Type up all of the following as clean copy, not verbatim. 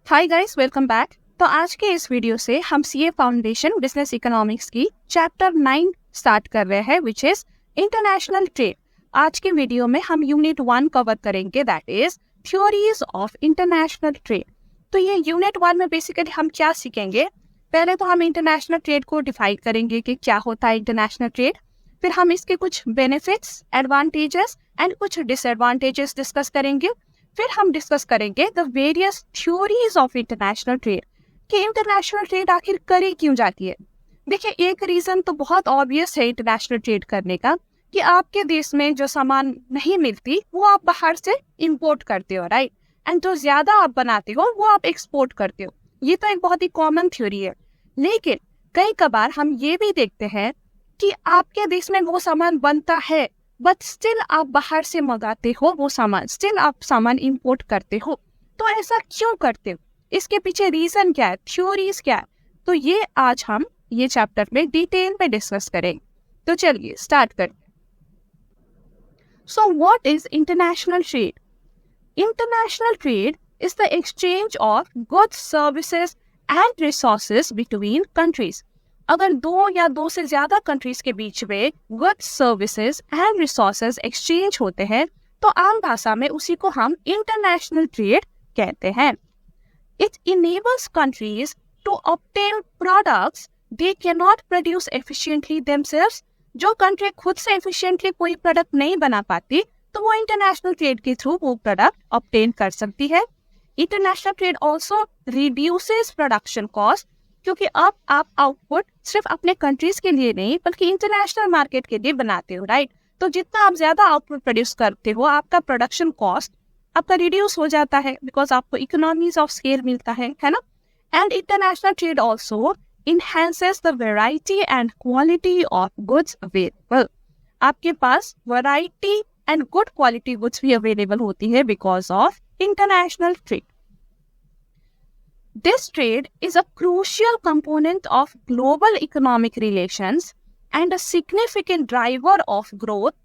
Hi guys, welcome back. तो आज के इस वीडियो से हम सीए फाउंडेशन बिजनेस इकोनॉमिक्स की चैप्टर 9 स्टार्ट कर रहे हैं, विच इज इंटरनेशनल ट्रेड। आज के वीडियो में हम यूनिट 1 कवर करेंगे, that is theories of international trade. तो ये यूनिट 1 में बेसिकली हम क्या सीखेंगे? पहले तो हम इंटरनेशनल ट्रेड को डिफाइन करेंगे कि क्या होता है इंटरनेशनल ट्रेड। फिर हम इसके कुछ बेनिफिट्स, एडवांटेजेस एंड कुछ डिसएडवांटेजेस डिस्कस करेंगे। फिर हम डिस्कस करेंगे the various theories of international trade, कि इंटरनेशनल ट्रेड आखिर करी क्यों जाती है। देखिए, एक रीजन तो बहुत ऑब्वियस है इंटरनेशनल ट्रेड करने का, कि आपके देश में जो सामान नहीं मिलती वो आप बाहर से इंपोर्ट करते हो, राइट, एंड जो ज्यादा आप बनाते हो वो आप एक्सपोर्ट करते हो। ये तो एक बहुत ही कॉमन थ्योरी है। लेकिन कई कबार हम ये भी देखते हैं कि आपके देश में वो सामान बनता है बट स्टिल आप बाहर से मंगाते हो वो सामान, स्टिल आप सामान इंपोर्ट करते हो। तो ऐसा क्यों करते हो? इसके पीछे रीजन क्या है, थ्योरीज क्या है? तो ये आज हम ये चैप्टर में डिटेल में डिस्कस करेंगे। तो चलिए स्टार्ट करते हैं। So what is international trade? International trade is the exchange of goods, services and resources between countries. अगर दो या दो से ज्यादा कंट्रीज के बीच में goods, services and resources exchange होते हैं तो आम भाषा में उसी को हम इंटरनेशनल ट्रेड कहते हैं। It enables countries to obtain products they can not produce efficiently themselves. जो कंट्री खुद से एफिशिएंटली कोई प्रोडक्ट नहीं बना पाती तो वो इंटरनेशनल ट्रेड के थ्रू वो प्रोडक्ट ऑब्टेन कर सकती है। International trade also reduces production cost, क्योंकि अब आप आउटपुट सिर्फ अपने कंट्रीज के लिए नहीं बल्कि इंटरनेशनल मार्केट के लिए बनाते हो, राइट। तो जितना आप ज्यादा आउटपुट प्रोड्यूस करते हो आपका प्रोडक्शन कॉस्ट आपका रिड्यूस हो जाता है, बिकॉज आपको इकोनॉमीज ऑफ स्केल मिलता है ना। And international trade also enhances the variety and quality of goods available. आपके पास variety and good quality goods भी अवेलेबल होती है because of international trade. This trade is a crucial component of global economic relations and a significant driver of growth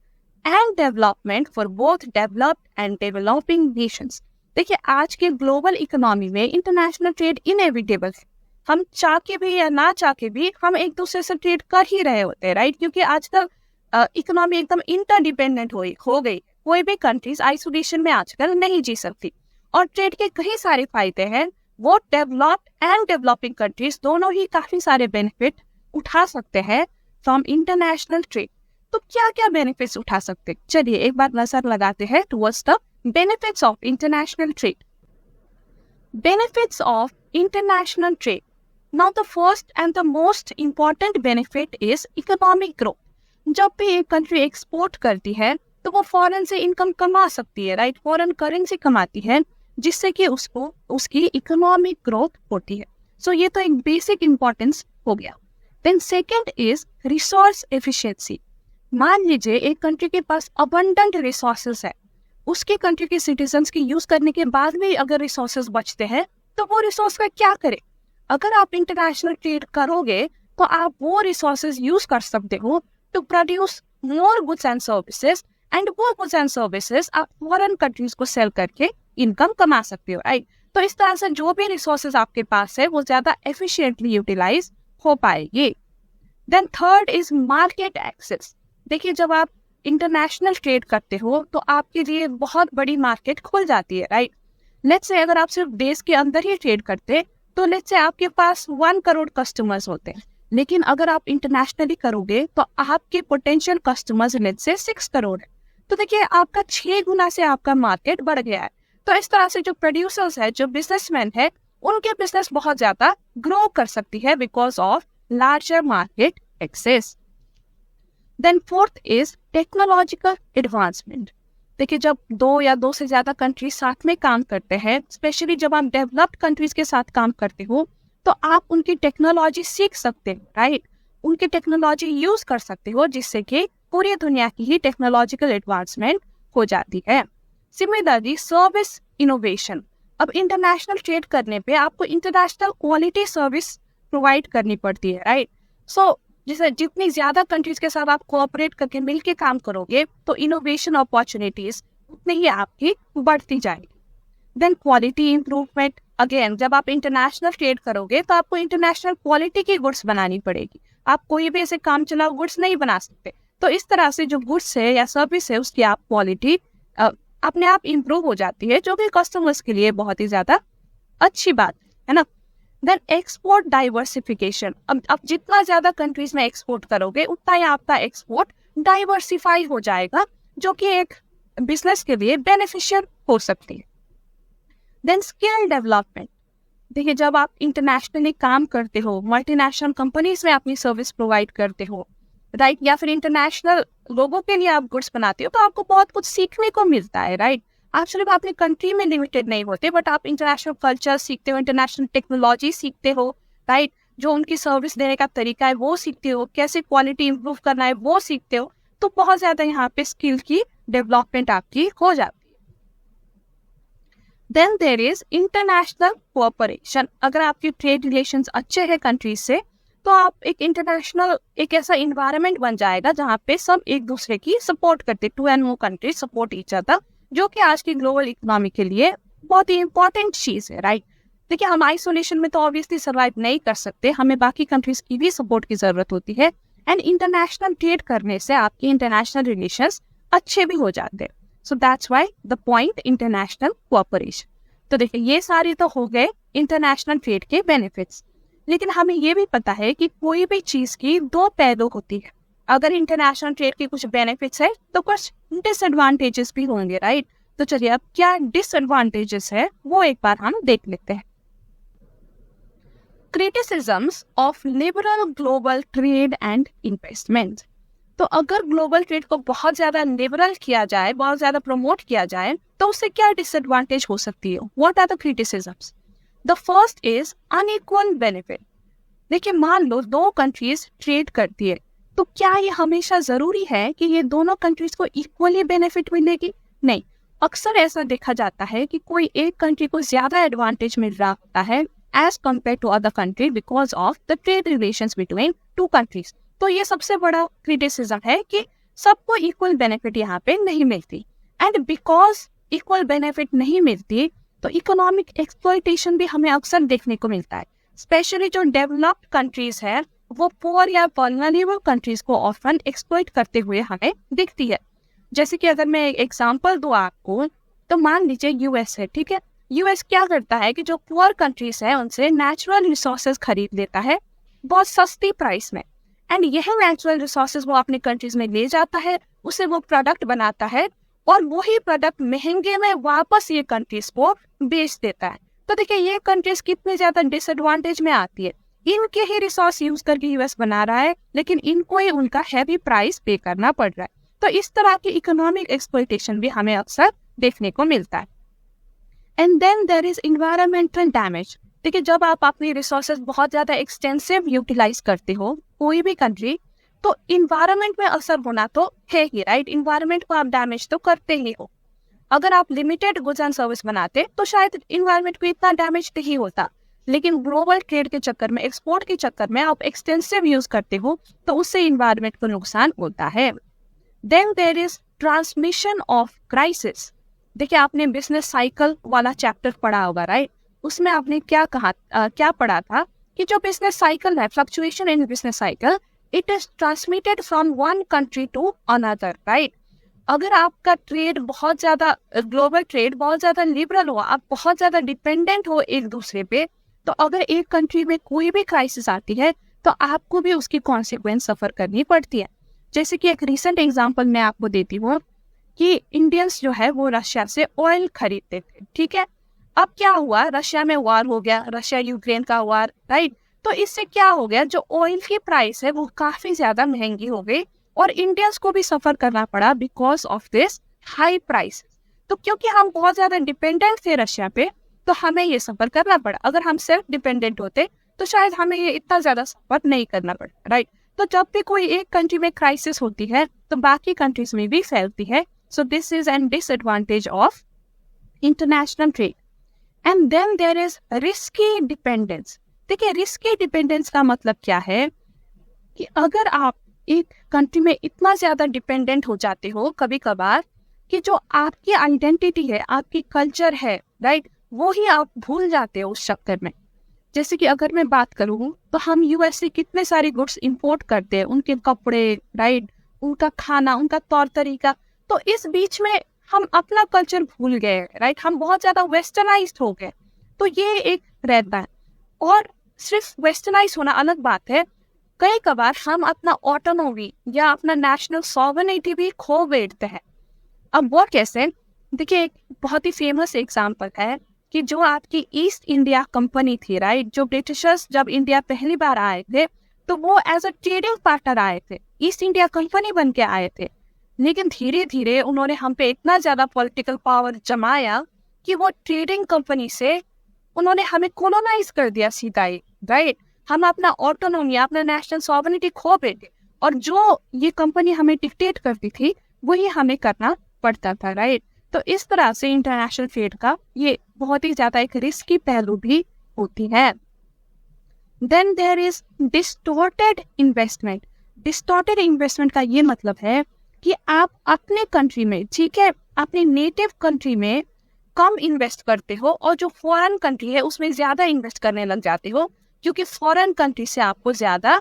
and development for both developed and developing nations. देखिए, आज के global economy में international trade inevitable है। हम चाह के भी या ना चाह के भी हम एक दूसरे से ट्रेड कर ही रहे होते हैं, राइट, क्योंकि आजकल इकोनॉमी एकदम इंटरडिपेंडेंट हो गई। कोई भी कंट्रीज आइसोलेशन में आजकल नहीं जी सकती। और ट्रेड के कई सारे फायदे हैं। वो डेवलप्ड एंड डेवलपिंग कंट्रीज दोनों ही काफी सारे बेनिफिट उठा सकते हैं फ्रॉम इंटरनेशनल ट्रेड। तो क्या क्या बेनिफिट्स उठा सकते हैं? चलिए एक बार नजर लगाते हैं towards the benefits of international trade. Benefits of international trade. Now the first and the most important benefit is economic growth. जब भी एक कंट्री एक्सपोर्ट करती है तो वो फॉरेन से इनकम कमा सकती है, राइट, फॉरेन करेंसी कमाती है, जिससे कि उसको उसकी इकोनॉमिक ग्रोथ होती है। सो ये तो एक बेसिक इंपॉर्टेंस हो गया। Then second is resource efficiency. मान लीजिए एक कंट्री के पास अबंडेंट रिसोर्सेज है, उसके कंट्री के सिटीजन्स की यूज करने के बाद भी अगर रिसोर्सेज बचते हैं तो वो रिसोर्स का क्या करे? अगर आप इंटरनेशनल ट्रेड करोगे तो आप वो रिसोर्सेज यूज कर सकते हो to produce more goods and services, and वो गुड्स एंड सर्विसेज आप फॉरेन कंट्रीज को सेल करके इनकम कमा सकते हो, राइट। तो इस तरह से जो भी रिसोर्सेज आपके पास है वो ज्यादा एफिशिएंटली यूटिलाइज हो पाएगी। Then third is market access. देखिए, जब आप इंटरनेशनल ट्रेड करते हो तो आपके लिए बहुत बड़ी मार्केट खुल जाती है, राइट। लेट्स से अगर आप सिर्फ देश के अंदर ही ट्रेड करते तो लेट्स से आपके पास 1 करोड़ कस्टमर्स होते हैं, लेकिन अगर आप इंटरनेशनली करोगे तो आपके potential customers let's say 6 crore है। तो देखिए, आपका 6 गुना से आपका मार्केट बढ़ गया है। तो इस तरह से जो प्रोड्यूसर्स है, जो बिजनेसमैन है, उनके बिजनेस बहुत ज्यादा ग्रो कर सकती है because of larger market access. Then fourth is technological advancement. देखिए, जब 2 या 2 से ज्यादा कंट्रीज साथ में काम करते हैं, स्पेशली जब आप डेवलप्ड कंट्रीज के साथ काम करते हो, तो आप उनकी टेक्नोलॉजी सीख सकते हो, राइट, उनकी टेक्नोलॉजी यूज कर सकते हो, जिससे कि पूरी दुनिया की ही टेक्नोलॉजिकल एडवांसमेंट हो जाती है। Similarly service innovation. अब इंटरनेशनल ट्रेड करने पे आपको इंटरनेशनल क्वालिटी सर्विस प्रोवाइड करनी पड़ती है, राइट। सो जैसे जितनी ज्यादा कंट्रीज के साथ आप कोऑपरेट करके मिलके काम करोगे तो इनोवेशन अपॉर्चुनिटीज उतनी ही आपकी बढ़ती जाएगी। Then quality improvement. अगेन जब आप इंटरनेशनल ट्रेड करोगे तो आपको इंटरनेशनल क्वालिटी की गुड्स बनानी पड़ेगी, आप कोई भी ऐसे काम चलाओ गुड्स नहीं बना सकते। तो इस तरह से जो गुड्स है या सर्विस है उसकी आप क्वालिटी अपने आप इम्प्रूव हो जाती है, जो कि कस्टमर्स के लिए बहुत ही ज्यादा अच्छी बात है ना। देन एक्सपोर्ट डाइवर्सिफिकेशन, अब जितना ज्यादा कंट्रीज में एक्सपोर्ट करोगे उतना ही आपका एक्सपोर्ट डाइवर्सिफाई हो जाएगा, जो कि एक बिजनेस के लिए बेनिफिशियल हो सकती है। देन स्किल डेवलपमेंट, देखिए जब आप इंटरनेशनली काम करते हो, मल्टीनेशनल कंपनीज में अपनी सर्विस प्रोवाइड करते हो, राइट, या फिर इंटरनेशनल लोगों के लिए आप गुड्स बनाते हो, तो आपको बहुत कुछ सीखने को मिलता है, राइट। आप सिर्फ अपनी कंट्री में लिमिटेड नहीं होते, बट आप इंटरनेशनल कल्चर सीखते हो, इंटरनेशनल टेक्नोलॉजी सीखते हो, राइट, जो उनकी सर्विस देने का तरीका है वो सीखते हो, कैसे क्वालिटी इंप्रूव करना है वो सीखते हो। तो बहुत ज्यादा यहाँ पे स्किल की डेवलपमेंट आपकी हो जाती है। Then there is international cooperation, अगर आपकी ट्रेड रिलेशंस अच्छे हैं कंट्रीज से, तो आप एक इंटरनेशनल एक ऐसा इन्वायरमेंट बन जाएगा जहाँ पे सब एक दूसरे की सपोर्ट करते, 2 and more countries support each other, जो कि आज की ग्लोबल इकोनॉमी के लिए बहुत ही इंपॉर्टेंट चीज है, राइट। देखिए हम आइसोलेशन में तो ऑब्वियसली सर्वाइव नहीं कर सकते, हमें बाकी कंट्रीज की भी सपोर्ट की जरूरत होती है। एंड इंटरनेशनल ट्रेड करने से आपके इंटरनेशनल रिलेशंस अच्छे भी हो जाते हैं। So that's why the point international cooperation. तो देखिए ये सारे तो हो गए इंटरनेशनल ट्रेड के बेनिफिट्स, लेकिन हमें ये भी पता है कि कोई भी चीज की 2 पहलू होती है। अगर इंटरनेशनल ट्रेड के कुछ बेनिफिट्स है तो कुछ डिसएडवांटेजेस भी होंगे, राइट। तो चलिए अब क्या डिसएडवांटेजेस है वो एक बार हम देख लेते हैं। Criticisms of liberal global trade and investment, तो अगर ग्लोबल ट्रेड को बहुत ज्यादा लिबरल किया जाए, बहुत ज्यादा प्रमोट किया जाए, तो उससे क्या डिसएडवांटेज हो सकती है। What are the criticisms? The first is unequal benefit. देखिए मान लो 2 कंट्रीज ट्रेड करती है, तो क्या ये हमेशा जरूरी है कि ये दोनों कंट्रीज को इक्वली बेनिफिट मिलेगी? नहीं, अक्सर ऐसा देखा जाता है कि कोई एक कंट्री को ज्यादा एडवांटेज मिल रहा होता है as compare to other country because of the trade relations between 2 countries. तो ये सबसे बड़ा क्रिटिसिज्म है कि सबको इक्वल बेनिफिट यहाँ पे नहीं मिलती, एंड बिकॉज इक्वल बेनिफिट नहीं मिलती तो इकोनॉमिक एक्सप्लॉयटेशन भी हमें अक्सर देखने को मिलता है। स्पेशली जो डेवलप्ड कंट्रीज है वो पुअर या वल्नरेबल कंट्रीज को ऑफन एक्सप्लॉइट करते हुए हमें दिखती है। जैसे कि अगर मैं एक एग्जांपल दूं आपको, तो मान लीजिए यूएस है, ठीक है। यूएस क्या करता है कि जो पुअर कंट्रीज है उनसे नेचुरल रिसोर्सेज खरीद लेता है बहुत सस्ती प्राइस में, एंड यह नेचुरल रिसोर्सेज वो अपने कंट्रीज में ले जाता है, उसे वो प्रोडक्ट बनाता है और वही प्रोडक्ट महंगे में वापस ये कंट्रीज को बेच देता है। तो देखिए ये कंट्रीज कितने ज्यादा डिसएडवांटेज में आती है, इनके ही रिसोर्स यूज करके यूएस बना रहा है, लेकिन इनको ही उनका हैवी प्राइस पे करना पड़ रहा है। तो इस तरह की इकोनॉमिक एक्सप्लॉयटेशन भी हमें अक्सर देखने को मिलता है। And then there is environmental damage. देखिए जब आप अपनी रिसोर्सेज बहुत ज्यादा एक्सटेंसिव यूटिलाइज करते हो कोई भी कंट्री, तो इन्वायरमेंट में असर होना तो है ही, राइट। इन्वायरमेंट को आप डैमेज तो करते ही हो। अगर आप लिमिटेड गुड्स एंड सर्विस बनाते तो शायद इन्वायरमेंट को इतना डैमेज नहीं होता, लेकिन ग्लोबल ट्रेड के चक्कर में, एक्सपोर्ट के चक्कर में आप एक्सटेंसिव यूज करते हो तो उससे इन्वायरमेंट को नुकसान होता है। Then there is transmission of crisis. देखिए आपने बिजनेस साइकिल वाला चैप्टर पढ़ा होगा, राइट। उसमें आपने क्या पढ़ा था कि जो बिजनेस साइकिल है, fluctuation in business cycle, it is transmitted from one country to another, right. अगर आपका ट्रेड बहुत ज्यादा, ग्लोबल ट्रेड बहुत ज्यादा लिबरल हो, आप बहुत ज्यादा डिपेंडेंट हो एक दूसरे पे, तो अगर एक कंट्री में कोई भी क्राइसिस आती है तो आपको भी उसकी कॉन्सिक्वेंस सफर करनी पड़ती है। जैसे कि एक रिसेंट एग्जांपल मैं आपको देती हूँ कि इंडियंस जो है वो रशिया से ऑयल खरीदते थे, ठीक है। अब क्या हुआ, रशिया में वार हो गया, रशिया यूक्रेन का वार, राइट। तो इससे क्या हो गया, जो ऑयल की प्राइस है वो काफी ज्यादा महंगी हो गई और इंडियंस को भी सफर करना पड़ा because of this high price. तो क्योंकि हम बहुत ज्यादा डिपेंडेंट थे रशिया पे, तो हमें ये सफर करना पड़ा। अगर हम सेल्फ डिपेंडेंट होते तो शायद हमें ये इतना ज्यादा सफर नहीं करना पड़ा, राइट। तो जब भी कोई एक कंट्री में क्राइसिस होती है तो बाकी कंट्रीज में भी फैलती है। So this is an disadvantage of international trade. And then there is risky dependence. देखिए रिस्की डिपेंडेंस का मतलब क्या है कि अगर आप एक कंट्री में इतना ज्यादा डिपेंडेंट हो जाते हो कभी कभार कि जो आपकी आइडेंटिटी है, आपकी कल्चर है, राइट, वो ही आप भूल जाते हो उस चक्कर में। जैसे कि अगर मैं बात करूँ तो हम यूएस से कितने सारे गुड्स इंपोर्ट करते हैं, उनके कपड़े, राइट, उनका खाना, उनका तौर तरीका। तो इस बीच में हम अपना कल्चर भूल गए, राइट, हम बहुत ज्यादा वेस्टर्नाइज्ड हो गए। तो ये एक रहता है। और सिर्फ वेस्टर्नाइज होना अलग बात है, कई कबार हम अपना ऑटोनॉमी या अपना नेशनल सॉवरेनिटी भी खो बैठते हैं। अब वो कैसे? देखिए, एक बहुत ही फेमस एग्जांपल है कि जो आपकी ईस्ट इंडिया कंपनी थी, राइट, जो ब्रिटिशर्स जब इंडिया पहली बार आए थे तो वो एज अ ट्रेडिंग पार्टनर आए थे, ईस्ट इंडिया कंपनी बन के आए थे। लेकिन धीरे धीरे उन्होंने हम पे इतना ज्यादा पॉलिटिकल पावर जमाया कि वो ट्रेडिंग कंपनी से उन्होंने हमें कॉलोनाइज कर दिया सीधा ही, राइट। हम अपना ऑटोनॉमी, अपना नेशनल सॉवरेनिटी खो बैठे, और जो ये कंपनी हमें डिक्टेट करती थी वही हमें करना पड़ता था, राइट। तो इस तरह से इंटरनेशनल ट्रेड का ये बहुत ही ज्यादा एक रिस्की पहलू भी होती है। Then there is distorted investment. Distorted investment का ये मतलब है कि आप अपने कंट्री में, ठीक है, अपने नेटिव कंट्री में कम इन्वेस्ट करते हो और जो फॉरेन कंट्री है उसमें ज्यादा इन्वेस्ट करने लग जाते हो, क्योंकि फॉरेन कंट्री से आपको ज्यादा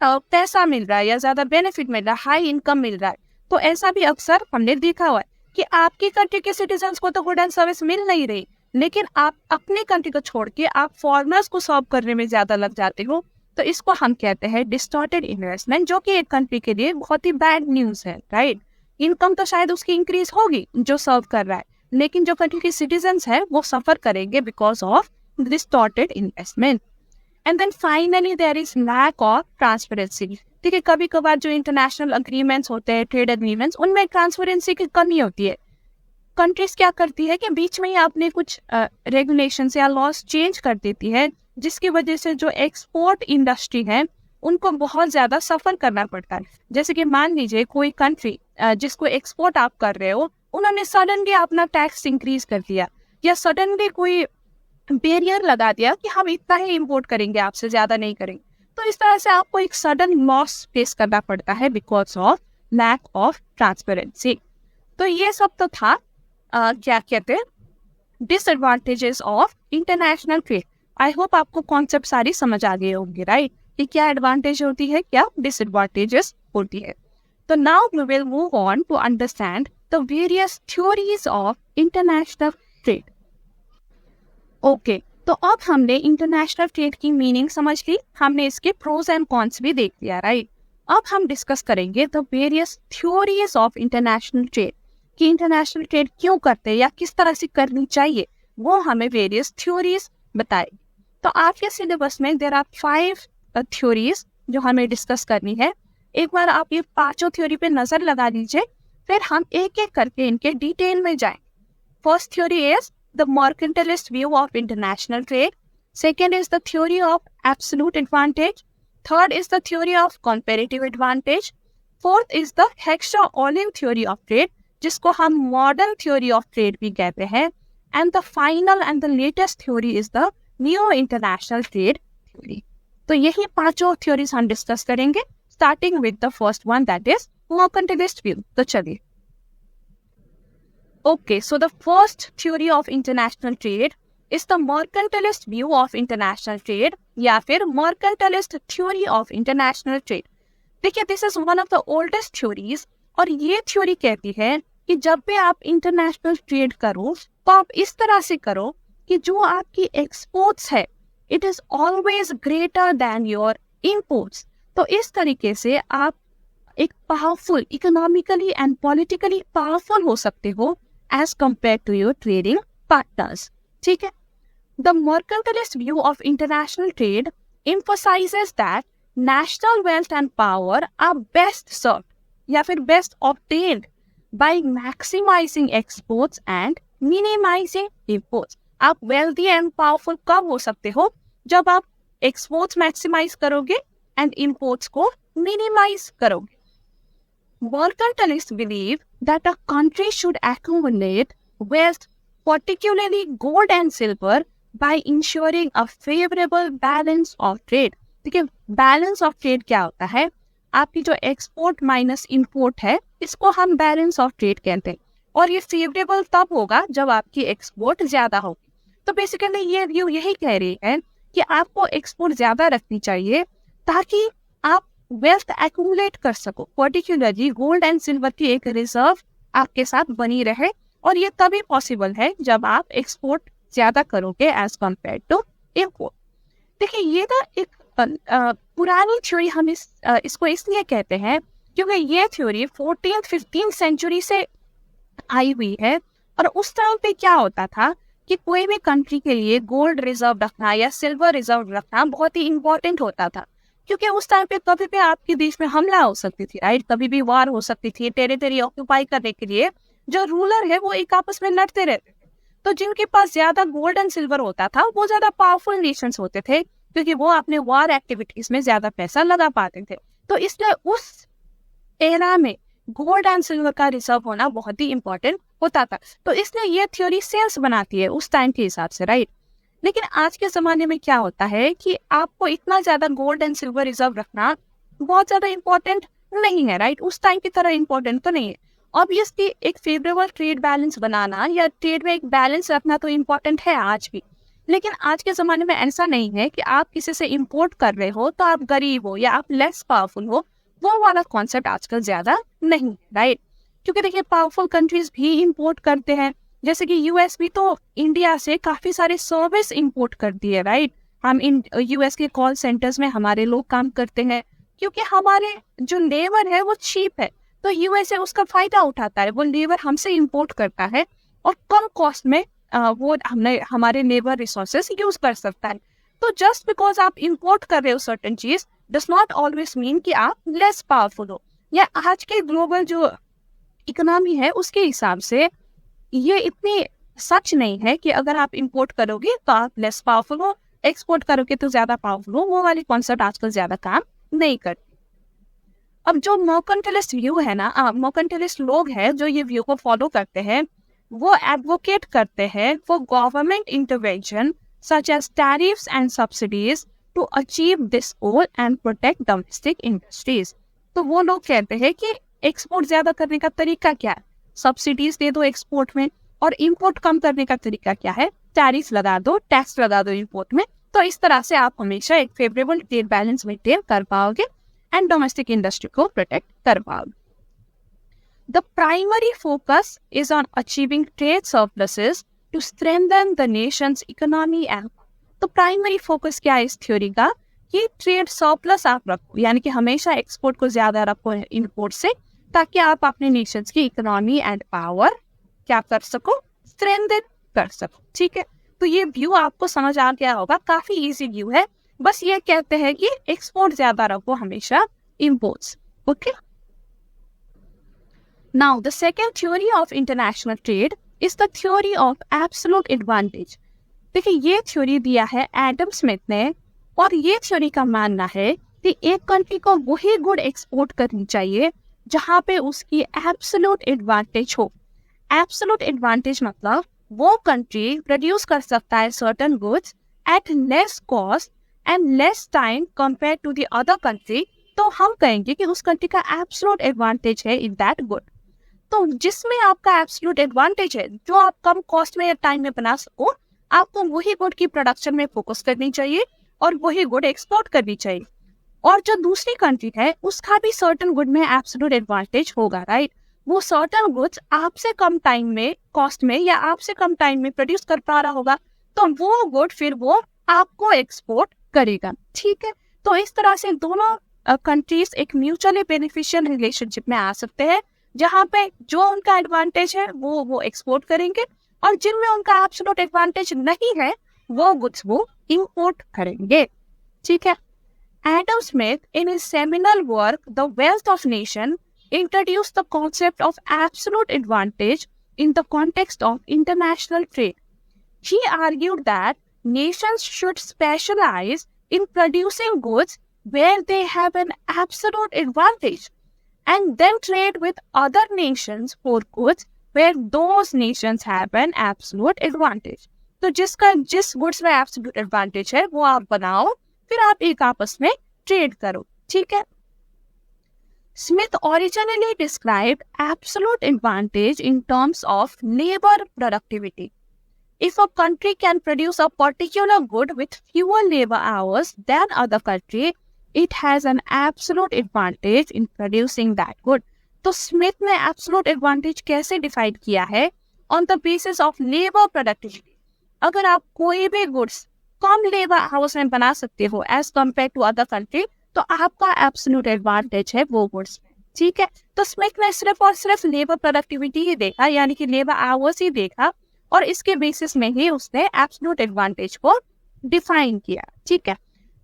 पैसा मिल रहा है या ज्यादा बेनिफिट मिल रहा है, हाई इनकम मिल रहा है। तो ऐसा भी अक्सर हमने देखा हुआ है कि आपकी कंट्री के सिटीजन्स को तो गुड एंड सर्विस मिल नहीं रही, लेकिन आप अपनी कंट्री को छोड़ के आप फॉरेनर्स को सर्व करने में ज्यादा लग जाते हो। तो इसको हम कहते हैं डिस्टॉर्टेड इन्वेस्टमेंट, जो कि एक कंट्री के लिए बहुत ही बैड न्यूज है, राइट। इनकम तो शायद उसकी इंक्रीज होगी जो सर्व कर रहा है, लेकिन जो कंट्री के सिटीजन्स है वो सफर करेंगे because of distorted investment. And then finally there is lack of transparency. ठीक है, कभी कभार जो इंटरनेशनल अग्रीमेंट्स होते हैं, ट्रेड अग्रीमेंट्स, उनमें ट्रांसपेरेंसी की कमी होती है। कंट्रीज क्या करती है कि बीच में ही अपने कुछ रेगुलेशंस या लॉस चेंज कर देती है, जिसकी वजह से जो एक्सपोर्ट इंडस्ट्री है उनको बहुत ज्यादा सफर करना पड़ता है। जैसे कि मान लीजिए कोई कंट्री जिसको एक्सपोर्ट आप कर रहे हो, उन्होंने सडनली अपना टैक्स इंक्रीज कर दिया, या सडनली कोई बैरियर लगा दिया कि हम इतना ही इंपोर्ट करेंगे, आपसे ज्यादा नहीं करेंगे। तो इस तरह से आपको एक सडन लॉस फेस करना पड़ता है because of lack of transparency. तो ये सब तो था क्या कहते हैं disadvantages of international trade. I hope आपको कॉन्सेप्ट सारी समझ आ गए होंगे, राइट, कि क्या एडवांटेज होती है, क्या डिसएडवांटेजेस होती है। तो now we will move on to understand the various theories of international trade. Okay, तो अब हमने इंटरनेशनल ट्रेड की मीनिंग समझ ली, हमने इसके प्रोज एंड कॉन्स भी देख लिया, राइट। अब हम डिस्कस करेंगे the various theories of international trade, कि इंटरनेशनल ट्रेड क्यों करते हैं या किस तरह से करनी चाहिए, वो हमें वेरियस थ्योरीज बताएगी। तो आपके सिलेबस में देयर आर 5 थ्योरीज जो हमें डिस्कस करनी है। एक बार आप ये 5 थ्योरी पे नजर लगा लीजिए, फिर हम एक एक करके इनके डिटेल में जाएं। First theory is the mercantilist view of international trade. Second is the theory of absolute advantage. Third is the theory of comparative advantage. Fourth is the Heckscher-Ollin theory of trade, जिसको हम modern theory of trade भी कहते हैं. And the final and the latest theory is the neo-international trade theory. तो यही 5 theories हम discuss करेंगे, starting with the first one, that is mercantilist view. तो चलिए। Okay, so the first theory of international trade is the mercantilist view of international trade, या फिर mercantilist theory of international trade. देखिए, this is one of the oldest theories, और ये theory कहती है कि जब भी आप international trade करो तो आप इस तरह से करो कि जो आपकी exports है it is always greater than your imports. तो इस तरीके से आप एक powerful, economically and politically powerful हो सकते हो as compared to your trading partners. ठीक है? The mercantilist view of international trade emphasizes that national wealth and power are best served या फिर best obtained by maximizing exports and minimizing imports. आप wealthy and powerful कब हो सकते हो? जब आप exports maximize करोगे and imports को minimize करोगे। Mercantilists believe that a country should accumulate wealth, particularly gold and silver, by ensuring a favorable balance of trade. देखिए, बैलेंस ऑफ ट्रेड क्या होता है? आपकी जो एक्सपोर्ट माइनस इंपोर्ट है, इसको हम बैलेंस ऑफ ट्रेड कहते हैं, और ये फेवरेबल तब होगा जब आपकी एक्सपोर्ट ज्यादा होगी। तो बेसिकली ये व्यू यही कह रही है कि आपको एक्सपोर्ट ज्यादा रखनी चाहिए ताकि आप वेल्थ एक्यूमुलेट कर सको, पर्टिकुलरली गोल्ड एंड सिल्वर की एक रिजर्व आपके साथ बनी रहे। और ये तभी पॉसिबल है जब आप एक्सपोर्ट ज्यादा करोगे एज कम्पेयर टू इम्पोर्ट। देखिए ये ना एक पुरानी थ्योरी, हम इसको इसलिए कहते हैं क्योंकि ये थ्योरी 14th-15th सेंचुरी से आई हुई है। और उस टाइम पे क्या होता था कि कोई भी कंट्री के लिए गोल्ड रिजर्व रखना या सिल्वर रिजर्व रखना बहुत ही इंपॉर्टेंट होता था, क्योंकि उस टाइम पे कभी भी आपके देश में हमला हो सकती थी, राइट, कभी भी वार हो सकती थी। टेरिटरी ऑक्यूपाई करने के लिए जो रूलर है वो एक आपस में लड़ते रहते थे। तो जिनके पास ज्यादा गोल्ड एंड सिल्वर होता था वो ज्यादा पावरफुल नेशंस होते थे, क्योंकि वो अपने वार एक्टिविटीज में ज्यादा पैसा लगा पाते थे। तो इसलिए उस एरा में गोल्ड एंड सिल्वर का रिजर्व होना बहुत ही इंपॉर्टेंट होता था। तो इसलिए ये थ्योरी सेंस बनाती है उस टाइम के हिसाब से, राइट। लेकिन आज के जमाने में क्या होता है कि आपको इतना ज्यादा गोल्ड एंड सिल्वर रिजर्व रखना बहुत ज्यादा इंपॉर्टेंट नहीं है, राइट, उस टाइम की तरह इंपॉर्टेंट तो नहीं है। ऑब्वियसली एक फेवरेबल ट्रेड बैलेंस बनाना या ट्रेड में एक बैलेंस रखना तो इम्पोर्टेंट है आज भी, लेकिन आज के जमाने में ऐसा नहीं है कि आप किसी से इंपोर्ट कर रहे हो तो आप गरीब हो या आप लेस पावरफुल हो। वो वाला कॉन्सेप्ट आजकल ज्यादा नहीं है, राइट। क्योंकि देखिए पावरफुल कंट्रीज भी इंपोर्ट करते हैं, जैसे कि यूएस भी तो इंडिया से काफी सारे सर्विस इंपोर्ट करती है, राइट। हम इन यूएस के कॉल सेंटर्स में हमारे लोग काम करते हैं क्योंकि हमारे जो लेबर है वो चीप है, तो यूएसए उसका फायदा उठाता है, वो लेबर हमसे इंपोर्ट करता है और कम कॉस्ट में वो हमारे लेबर रिसोर्सेस यूज कर सकता है। तो जस्ट बिकॉज आप इंपोर्ट कर रहे हो सर्टेन चीज डज नॉट ऑलवेज मीन कि आप लेस पावरफुल हो। या आज के ग्लोबल जो इकोनॉमी है उसके हिसाब से ये इतनी सच नहीं है कि अगर आप इंपोर्ट करोगे तो आप लेस पावरफुल हो, एक्सपोर्ट करोगे तो ज्यादा पावरफुल हो। वो वाली कॉन्सेप्ट आजकल ज्यादा काम नहीं करती। अब जो मर्केंटाइलिस्ट व्यू है ना, मर्केंटाइलिस्ट लोग हैं जो ये व्यू को फॉलो करते हैं, वो एडवोकेट करते हैं for government intervention such as tariffs and subsidies to achieve this goal and protect domestic industries. तो वो लोग कहते हैं कि एक्सपोर्ट ज्यादा करने का तरीका क्या है, सब्सिडीज दे दो एक्सपोर्ट में, और इंपोर्ट कम करने का तरीका क्या है, टैरिफ लगा दो, टैक्स लगा दो इंपोर्ट में। तो इस तरह से आप हमेशा एक फेवरेबल ट्रेड बैलेंस मेंटेन कर पाओगे एंड डोमेस्टिक इंडस्ट्री को प्रोटेक्ट कर पाओगे। The primary focus is on achieving trade surpluses to strengthen the nation's economy and तो प्राइमरी फोकस क्या है इस थ्योरी का कि ट्रेड सरप्लस आप रखो, यानी कि हमेशा एक्सपोर्ट को ज्यादा रखो इंपोर्ट से, ताकि आप अपने नेशंस की इकोनॉमी एंड पावर क्या कर सको, स्ट्रेंथन कर सको। ठीक है, तो ये व्यू आपको समझ आ गया होगा, काफी इजी व्यू है। बस ये कहते हैं कि एक्सपोर्ट ज्यादा रखो हमेशा imports. Okay, now the second theory of international trade is the theory of absolute advantage. देखिए ये थ्योरी दिया है एडम स्मिथ ने, और ये थ्योरी का मानना है कि एक कंट्री को वही गुड एक्सपोर्ट करनी चाहिए जहां पे उसकी एब्सोल्यूट एडवांटेज हो। एब्सोल्यूट एडवांटेज मतलब वो कंट्री प्रोड्यूस कर सकता है certain goods at less cost and less time compare to the other country, तो हम कहेंगे कि उस कंट्री का एब्सोल्यूट एडवांटेज है इन दैट गुड। तो जिसमें आपका एब्सोल्यूट एडवांटेज है, जो आप कम कॉस्ट में या टाइम में बना सको, आपको वही गुड की प्रोडक्शन में फोकस करनी चाहिए और वही गुड एक्सपोर्ट करनी चाहिए। और जो दूसरी कंट्री है उसका भी सर्टेन गुड में एब्सोल्यूट एडवांटेज होगा, राइट। वो सर्टेन गुड्स आपसे कम टाइम में, कॉस्ट में या आपसे कम टाइम में प्रोड्यूस कर पा रहा होगा, तो वो गुड फिर वो आपको एक्सपोर्ट करेगा। ठीक है, तो इस तरह से दोनों कंट्रीज एक म्यूचुअली बेनिफिशियल रिलेशनशिप में आ सकते हैं, जहाँ पे जो उनका एडवांटेज है वो एक्सपोर्ट करेंगे, और जिनमें उनका एब्सोल्यूट एडवांटेज नहीं है वो गुड्स वो इंपोर्ट करेंगे। ठीक है, Adam Smith in his seminal work The Wealth of Nation introduced the concept of absolute advantage in the context of international trade. He argued that nations should specialize in producing goods where they have an absolute advantage and then trade with other nations for goods where those nations have an absolute advantage. तो जिस goods में absolute advantage है वो आप बनाओ, फिर आप एक आपस में ट्रेड करो। ठीक है, Smith originally described absolute advantage in terms of labour productivity. If a country can produce a particular good with fewer labor hours than other country, it has an absolute advantage in producing that good. तो Smith ने absolute advantage कैसे define किया है? On the basis of labor productivity. अगर आप कोई भी goods कम labour house में बना सकते हो as compare to other country, तो आपका एब्सोल्यूट एडवांटेज है वो गुड्स में, ठीक है। तो स्मिथ ने सिर्फ और सिर्फ लेबर प्रोडक्टिविटी ही देखा, यानी कि लेबर आवर्स ही देखा, और इसके बेसिस में ही उसने एब्सोल्यूट एडवांटेज को डिफाइन किया, ठीक है।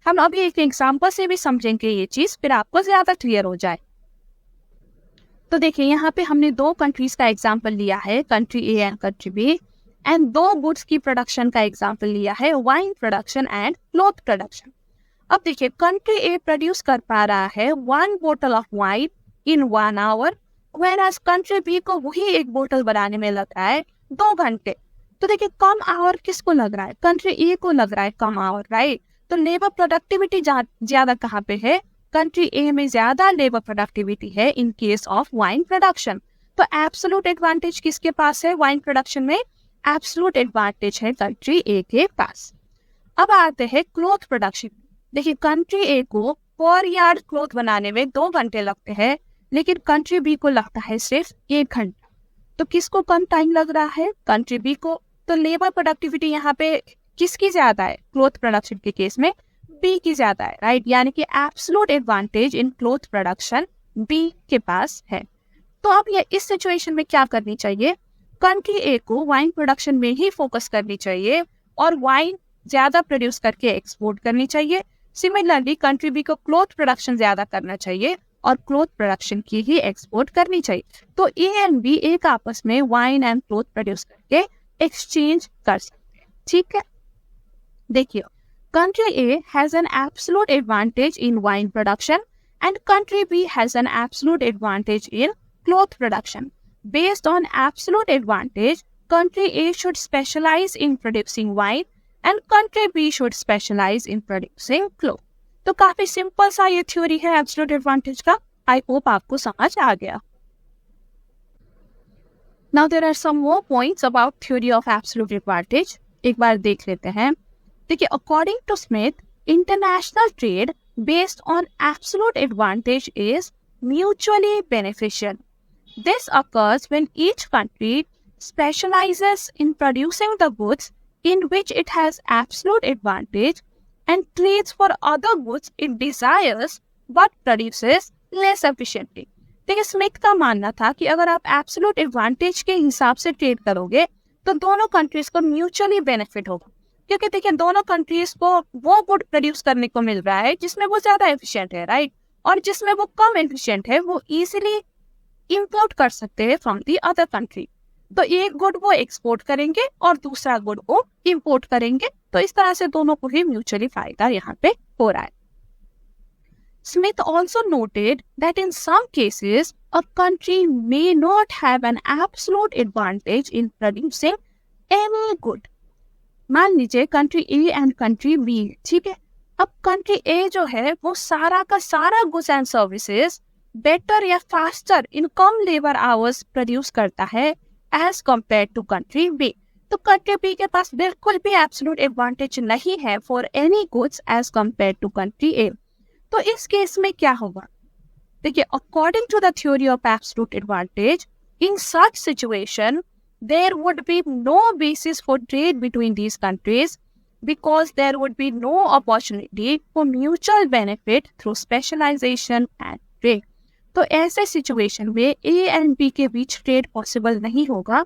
हम अभी एक एग्जांपल से भी समझेंगे ये चीज, फिर आपको ज्यादा क्लियर हो जाए। तो देखिए यहाँ पे हमने दो कंट्रीज का एग्जांपल लिया है, country A and country B, and दो गुड्स की प्रोडक्शन का एग्जांपल लिया है, wine production and cloth production. अब देखिए कंट्री ए प्रोड्यूस कर पा रहा है 1 बोतल of wine in 1 hour, whereas country B को वही एक बोतल बनाने में लग रहा है 2 घंटे। तो देखिए कम आवर किसको लग रहा है? कंट्री ए को लग रहा है कम आवर, राइट। तो लेबर प्रोडक्टिविटी ज्यादा कहाँ पे है? कंट्री ए में ज्यादा लेबर प्रोडक्टिविटी है in case of wine production. तो एब्सोल्यूट एडवांटेज किसके पास है वाइन प्रोडक्शन में? एब्सोल्यूट एडवांटेज है कंट्री ए के पास। अब आते हैं क्लॉथ प्रोडक्शन। देखिए कंट्री ए को पर यार्ड क्लॉथ बनाने में 2 घंटे लगते हैं, लेकिन कंट्री बी को लगता है सिर्फ 1 घंटा। तो किसको कम टाइम लग रहा है? कंट्री बी को। तो लेबर प्रोडक्टिविटी यहाँ पे किसकी ज्यादा है? क्लॉथ प्रोडक्शन के केस में बी की ज्यादा है, राइट। यानी कि absolute advantage in cloth production B के पास है। तो अब ये इस सिचुएशन में क्या करनी चाहिए? कंट्री ए को वाइन प्रोडक्शन में ही फोकस करनी चाहिए और वाइन ज्यादा प्रोड्यूस करके एक्सपोर्ट करनी चाहिए। सिमिलरली कंट्री बी को क्लॉथ प्रोडक्शन ज्यादा करना चाहिए और क्लॉथ प्रोडक्शन की ही एक्सपोर्ट करनी चाहिए। तो ए एंड बी एक आपस में वाइन एंड क्लॉथ प्रोड्यूस करके एक्सचेंज कर सकते हैं, ठीक है। देखिए country A has an absolute advantage in wine production and country B has an absolute advantage in cloth production. Based on absolute advantage, country A should specialize in producing wine and country B should specialize in producing cloth. तो काफी simple सा ये theory है absolute advantage का। आई hope आपको समझ आ गया। Now there are some more points about theory of absolute advantage. एक बार देख लेते हैं। देखिए according to Smith, international trade based on absolute advantage is mutually beneficial. This occurs when each country specializes in producing the goods in which it has absolute advantage and trades for other goods it desires but produces less efficiently. देखिए Smith का मानना था कि अगर आप absolute advantage के हिसाब से ट्रेड करोगे तो दोनों कंट्रीज को म्यूचुअली बेनिफिट होगा, क्योंकि देखिए दोनों कंट्रीज को वो गुड प्रोड्यूस करने को मिल रहा है जिसमें वो ज्यादा एफिशिएंट है, राइट, और जिसमें वो कम एफिशिएंट है वो इजीली इंपोर्ट कर सकते हैं फ्रॉम दी अदर कंट्री। तो एक गुड वो एक्सपोर्ट करेंगे और दूसरा गुड वो इंपोर्ट करेंगे, तो इस तरह से दोनों को ही म्यूचुअली फायदा यहाँ पे हो रहा है। Smith also noted that in some cases a country may not have an absolute advantage in producing any good. मान लीजिए country A and country B, ठीक है। अब कंट्री ए जो है वो सारा का सारा गुड्स एंड सर्विसेज बेटर या फास्टर इन कम लेबर आवर्स प्रोड्यूस करता है as compare to country B. तो कंट्री बी के पास बिल्कुल भी एब्सोल्यूट एडवांटेज नहीं है for any goods as compare to country A. तो इस केस में क्या होगा? देखिए according to the theory of absolute advantage, in such situation there would be no basis for trade between these countries because there would be no opportunity for mutual benefit through specialization and trade. तो ऐसे situation में ए and B के बीच trade possible नहीं होगा,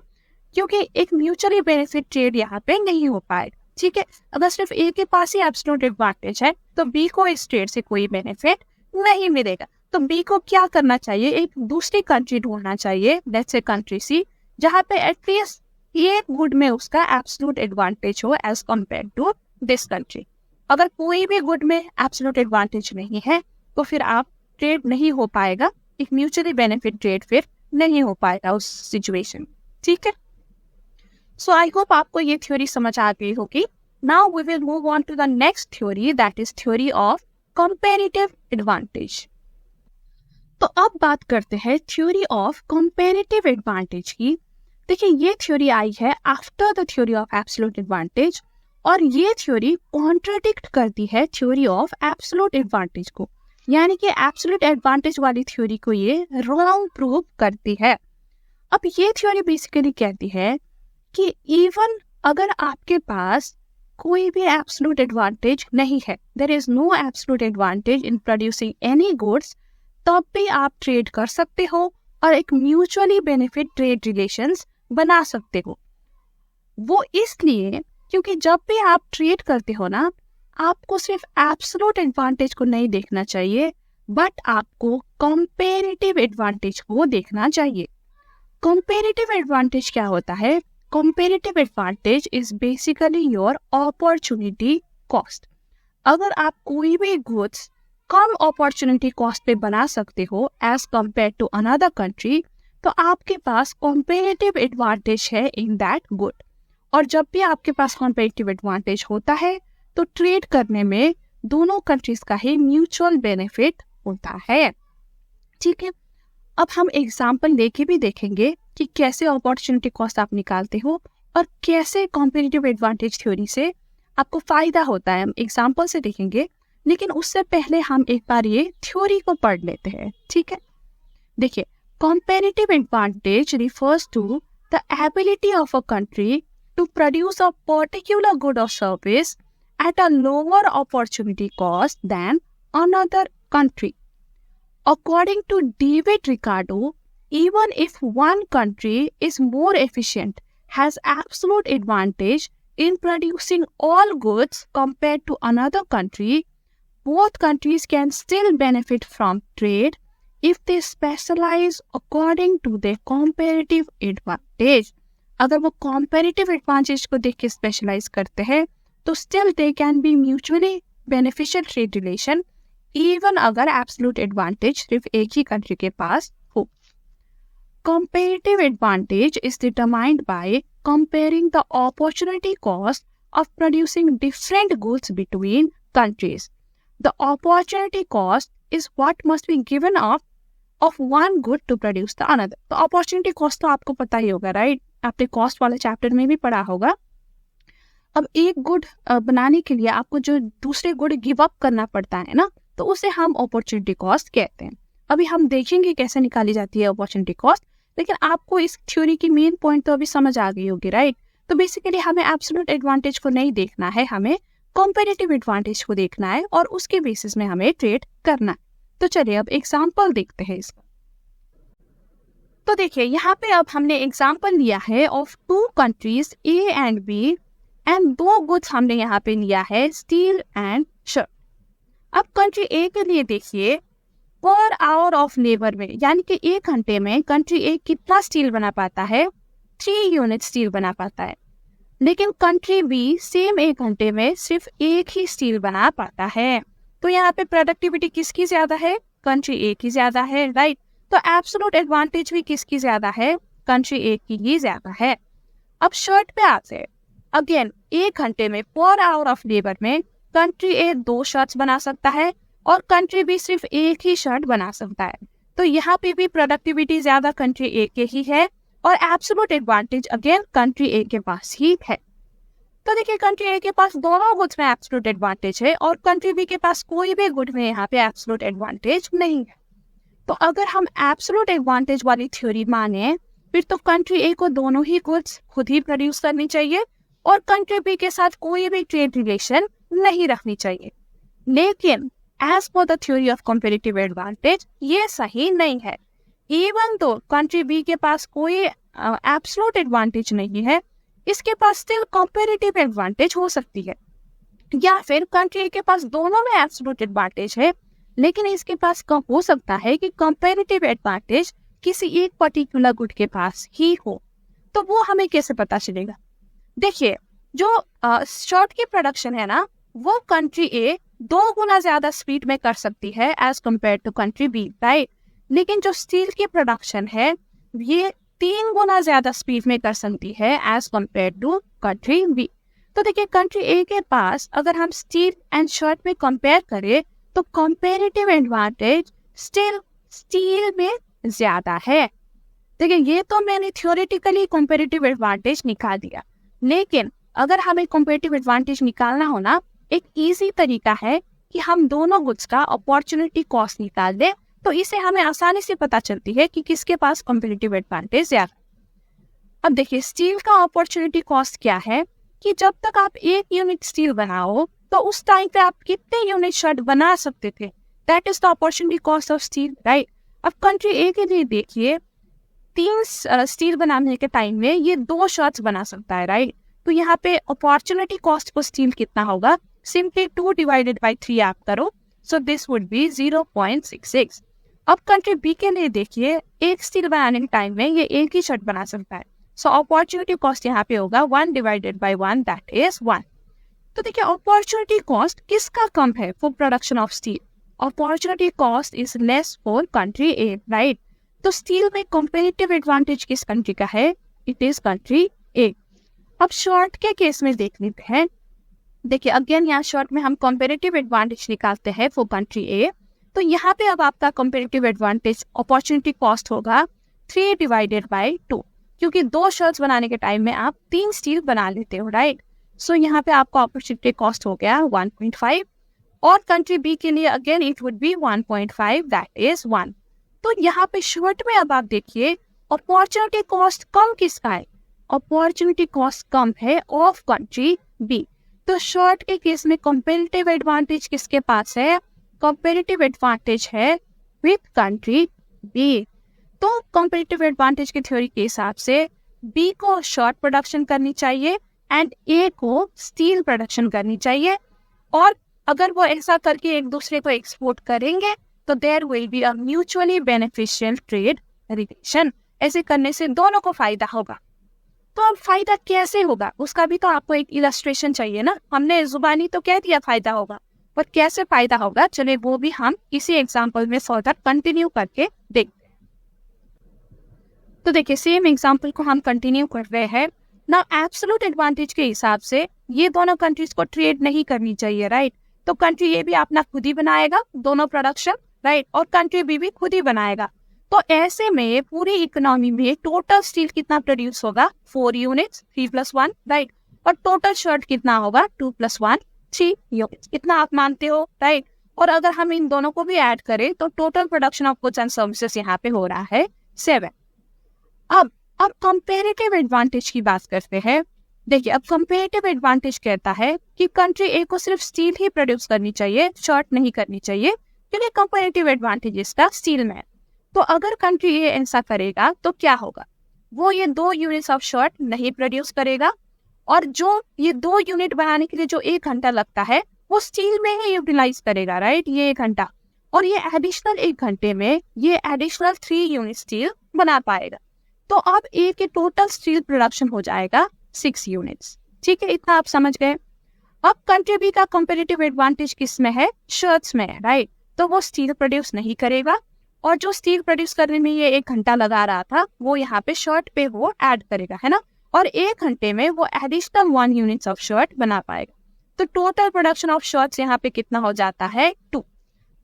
क्योंकि एक mutually benefit trade यहाँ पे नहीं हो पाएगा, ठीक है। अगर सिर्फ ए के पास ही एब्सोल्यूट एडवांटेज है तो बी को इस ट्रेड से कोई बेनिफिट नहीं मिलेगा। तो बी को क्या करना चाहिए? एक दूसरी कंट्री ढूंढना चाहिए, लेट्स से कंट्री सी, जहाँ पे एटलीस्ट एक गुड में उसका एब्सोल्यूट एडवांटेज हो as compare to this country. अगर कोई भी गुड में एब्सोल्यूट एडवांटेज नहीं है तो फिर आप ट्रेड नहीं हो पाएगा, एक म्यूचुअली बेनिफिट ट्रेड फिर नहीं हो पाएगा उस सिचुएशन, ठीक है। सो आई होप आपको ये थ्योरी समझ आ गई होगी। Now we will move on to the next theory, that is theory of comparative advantage. तो अब बात करते हैं थ्योरी ऑफ कंपैरेटिव एडवांटेज की। देखिए ये थ्योरी आई है after the theory of absolute advantage, और ये थ्योरी कॉन्ट्राडिक्ट करती है थ्योरी ऑफ एब्सोल्यूट एडवांटेज को, यानी कि एब्सोल्यूट एडवांटेज वाली थ्योरी को ये रॉन्ग प्रूव करती है। अब ये थ्योरी बेसिकली कहती है कि इवन अगर आपके पास कोई भी एब्सोल्यूट एडवांटेज नहीं है, there is no absolute advantage in producing any goods, तब भी आप ट्रेड कर सकते हो और एक म्यूचुअली बेनिफिट ट्रेड रिलेशंस बना सकते हो। वो इसलिए क्योंकि जब भी आप ट्रेड करते हो ना, आपको सिर्फ एब्सोल्यूट एडवांटेज को नहीं देखना चाहिए, बट आपको कंपैरेटिव एडवांटेज को देखना चाहिए। कंपैरेटिव एडवांटेज क्या होता है? Comparative advantage is basically your opportunity cost. अगर आप कोई भी गुड्स कम अपॉर्चुनिटी कॉस्ट पे बना सकते हो as compare to another country, तो आपके पास कंपैरेटिव एडवांटेज है इन दैट गुड। और जब भी आपके पास कंपैरेटिव एडवांटेज होता है तो ट्रेड करने में दोनों कंट्रीज का ही म्यूचुअल बेनिफिट होता है। ठीक है, अब हम एग्जाम्पल लेके भी देखेंगे कि कैसे अपॉर्चुनिटी कॉस्ट आप निकालते हो और कैसे कंपैरेटिव एडवांटेज थ्योरी से आपको फायदा होता है। हम एग्जाम्पल से देखेंगे, लेकिन उससे पहले हम एक बार ये थ्योरी को पढ़ लेते हैं। ठीक है, देखिए, comparative advantage refers to the ability of a country to produce a particular good or service at a lower opportunity cost than another country. According to David Ricardo, even if one country is more efficient, has absolute advantage in producing all goods compared to another country, both countries can still benefit from trade if they specialize according to their comparative advantage. अगर वो comparative advantage को देख के specialise करते हैं तो still they can be mutually beneficial trade relation, even अगर absolute advantage सिर्फ एक ही कंट्री के पास हो। Comparative advantage is determined by comparing the opportunity cost of producing different goods between countries. The opportunity cost is what must be given of one good to produce the another. तो opportunity cost तो आपको पता ही होगा, right? आपने cost वाले chapter में भी पढ़ा होगा। अब एक गुड बनाने के लिए आपको जो दूसरे गुड गिव अप करना पड़ता है ना, तो उसे हम अपॉर्चुनिटी कॉस्ट कहते हैं। अभी हम देखेंगे कैसे निकाली जाती है अपॉर्चुनिटी कॉस्ट, लेकिन आपको इस थ्योरी की मेन पॉइंट तो अभी समझ आ गई होगी, राइट? तो बेसिकली हमें एब्सोल्यूट एडवांटेज को नहीं देखना है, हमें कंपैरेटिव एडवांटेज को देखना है और उसके बेसिस में हमें ट्रेड करना है। तो चलिए अब एग्जाम्पल देखते हैं इसका। तो देखिए, यहाँ पे अब हमने एग्जाम्पल लिया है of two countries A and B, and दो गुड्स हमने यहाँ पे लिया है, स्टील एंड शर्ट। अब कंट्री ए के लिए देखिए, पर आवर ऑफ लेबर में, यानी कि 1 घंटे में कंट्री ए कितना स्टील बना पाता है? 3 यूनिट स्टील बना पाता है। लेकिन कंट्री बी सेम 1 घंटे में सिर्फ 1 ही स्टील बना पाता है। तो यहाँ पे प्रोडक्टिविटी किसकी ज्यादा है? कंट्री ए की ज्यादा है, राइट? तो एब्सोल्यूट एडवांटेज भी किसकी ज्यादा है? कंट्री ए की ही ज्यादा है। अब शर्ट पे आते हैं। अगेन 1 घंटे में पर आवर ऑफ लेबर में कंट्री ए 2 शर्ट्स बना सकता है और कंट्री बी सिर्फ 1 ही शर्ट बना सकता है। तो यहाँ पे भी प्रोडक्टिविटी ज्यादा कंट्री ए के ही है और absolute advantage again country A के पास ही है। तो देखिए, कंट्री ए के पास दोनों गुड्स में एब्सोल्यूट एडवांटेज है और कंट्री बी के पास कोई भी गुड में यहाँ पे एब्सोल्यूट एडवांटेज नहीं है। तो अगर हम एब्सोल्यूट एडवांटेज वाली थ्योरी माने, फिर तो कंट्री ए को दोनों ही गुड्स खुद ही प्रोड्यूस करनी चाहिए और कंट्री बी के साथ कोई भी ट्रेड रिलेशन नहीं रखनी चाहिए। लेकिन as per the theory of comparative advantage ये सही नहीं है। इवन तो कंट्री बी के पास कोई एब्सोल्यूट एडवांटेज नहीं है, इसके पास स्टिल कंपैरेटिव एडवांटेज हो सकती है। या फिर कंट्री ए के पास दोनों में एब्सोल्यूट एडवांटेज है, लेकिन इसके पास हो सकता है कि कंपैरेटिव एडवांटेज किसी एक पर्टिकुलर गुड के पास ही हो। तो वो हमें कैसे पता चलेगा? देखिए, जो शर्ट की प्रोडक्शन है ना, वो कंट्री ए 2 गुना ज्यादा स्पीड में कर सकती है as compare to country B, right? लेकिन जो स्टील की प्रोडक्शन है ये 3 गुना ज्यादा स्पीड में कर सकती है as compare to country B. तो देखिए, कंट्री ए के पास अगर हम स्टील एंड शर्ट में कंपेयर करें तो कंपैरेटिव एडवांटेज स्टिल स्टील में ज्यादा है। देखिए ये तो मैंने थ्योरेटिकली कंपैरेटिव एडवांटेज निकाल दिया, लेकिन अगर हमें कंपैरेटिव एडवांटेज निकालना हो ना, एक इजी तरीका है कि हम दोनों गुड्स का अपॉर्चुनिटी कॉस्ट निकाल दें, तो इससे हमें आसानी से पता चलती है कि किसके पास कंपैरेटिव एडवांटेज ज्यादा। अब देखिए स्टील का अपॉर्चुनिटी कॉस्ट क्या है कि जब तक आप 1 यूनिट स्टील बनाओ तो उस टाइम पे आप कितने यूनिट शर्ट बना सकते थे, that is the opportunity cost of steel, right. अब कंट्री ए के लिए देखिए 3 स्टील बनाने के टाइम में ये 2 शर्ट्स बना सकता है, राइट। तो यहाँ पे अपॉर्चुनिटी कॉस्ट फॉर स्टील कितना होगा, सिंपली 2 डिवाइडेड बाई 3 आप करो, सो दिस वुड बी 0.66। अब कंट्री बी के लिए देखिए 1 स्टील बनाने के टाइम में ये 1 ही शर्ट बना सकता है, सो अपॉर्चुनिटी कॉस्ट यहाँ पे होगा 1 डिवाइडेड बाई 1, दैट इज 1। तो देखिए अपॉर्चुनिटी कॉस्ट किसका कम है for production of steel, opportunity cost is less for country A, right. तो स्टील में कंपैरेटिव एडवांटेज किस कंट्री का है, इट इज कंट्री ए। अब शॉर्ट के केस में देख लेते हैं। देखिए अगेन यहाँ शॉर्ट में हम कंपैरेटिव एडवांटेज निकालते हैं फॉर कंट्री ए, तो यहाँ पे अब आपका कंपैरेटिव एडवांटेज अपॉर्चुनिटी कॉस्ट होगा 3 डिवाइडेड बाई 2, क्योंकि 2 शर्ट्स बनाने के टाइम में आप 3 स्टील बना लेते हो, राइट। सो यहाँ पे आपका अपॉर्चुनिटी कॉस्ट हो गया 1.5, और कंट्री बी के लिए again it would be 1.5, that is 1। तो यहाँ पे शॉर्ट में अब आप देखिए अपॉर्चुनिटी कॉस्ट कम किसका है, अपॉर्चुनिटी कॉस्ट कम है ऑफ कंट्री बी। तो शॉर्ट के केस में कंपैरेटिव एडवांटेज किसके पास है, कंपैरेटिव एडवांटेज है विद कंट्री बी। तो कंपैरेटिव एडवांटेज की थ्योरी के हिसाब से बी को शॉर्ट प्रोडक्शन करनी चाहिए एंड ए को स्टील प्रोडक्शन करनी चाहिए, और अगर वो ऐसा करके एक दूसरे को एक्सपोर्ट करेंगे तो there will be a mutually beneficial trade relation. ऐसे करने से दोनों को फायदा होगा। तो अब फायदा कैसे होगा उसका भी तो आपको एक इलस्ट्रेशन चाहिए ना, हमने जुबानी तो कह दिया फायदा होगा, पर कैसे फायदा होगा चलिए वो भी हम इसी एग्जांपल में फर्दर कंटिन्यू करके देखते हैं। तो देखिए सेम एग्जांपल को हम कंटिन्यू कर रहे हैं ना। एब्सोल्यूट एडवांटेज के हिसाब से ये दोनों कंट्रीज को ट्रेड नहीं करनी चाहिए, राइट। तो कंट्री ए भी अपना खुद ही बनाएगा दोनों प्रोडक्शन, राइट, और कंट्री बी भी खुद ही बनाएगा। तो ऐसे में पूरी इकोनॉमी में टोटल स्टील कितना प्रोड्यूस होगा, 4 यूनिट्स, 3 + 1, राइट। और टोटल शर्ट कितना होगा, 2 + 1, 3 यूनिट्स। कितना आप मानते हो, राइट। और अगर हम इन दोनों को भी ऐड करें तो total production of goods and services यहाँ पे हो रहा है 7। अब कंपैरेटिव एडवांटेज की बात करते हैं। देखिए अब कंपैरेटिव एडवांटेज कहता है कि कंट्री ए को सिर्फ स्टील ही प्रोड्यूस करनी चाहिए, शर्ट नहीं करनी चाहिए, क्योंकि कंपैरेटिव एडवांटेज इसका स्टील में है। तो अगर कंट्री ए ऐसा करेगा तो क्या होगा, वो ये 2 यूनिट्स ऑफ शर्ट नहीं प्रोड्यूस करेगा, और जो ये 2 यूनिट बनाने के लिए जो 1 घंटा लगता है वो स्टील में ही यूटिलाइज करेगा, राइट, ये 1 घंटा। और ये एडिशनल 1 घंटे में ये एडिशनल 3 यूनिट स्टील बना पाएगा। तो अब ए के टोटल स्टील प्रोडक्शन हो जाएगा 6 यूनिट्स, ठीक है, इतना आप समझ गए। अब कंट्री बी का कंपैरेटिव एडवांटेज किस में है, शर्ट्स में है, राइट। तो वो स्टील प्रोड्यूस नहीं करेगा, और जो स्टील प्रोड्यूस करने में ये 1 घंटा लगा रहा था वो यहाँ पे शर्ट पे वो ऐड करेगा, है ना, और 1 घंटे में वो एडिशनल 1 यूनिट्स ऑफ शर्ट बना पाएगा। तो टोटल प्रोडक्शन ऑफ शर्ट्स यहाँ पे कितना हो जाता है, 2।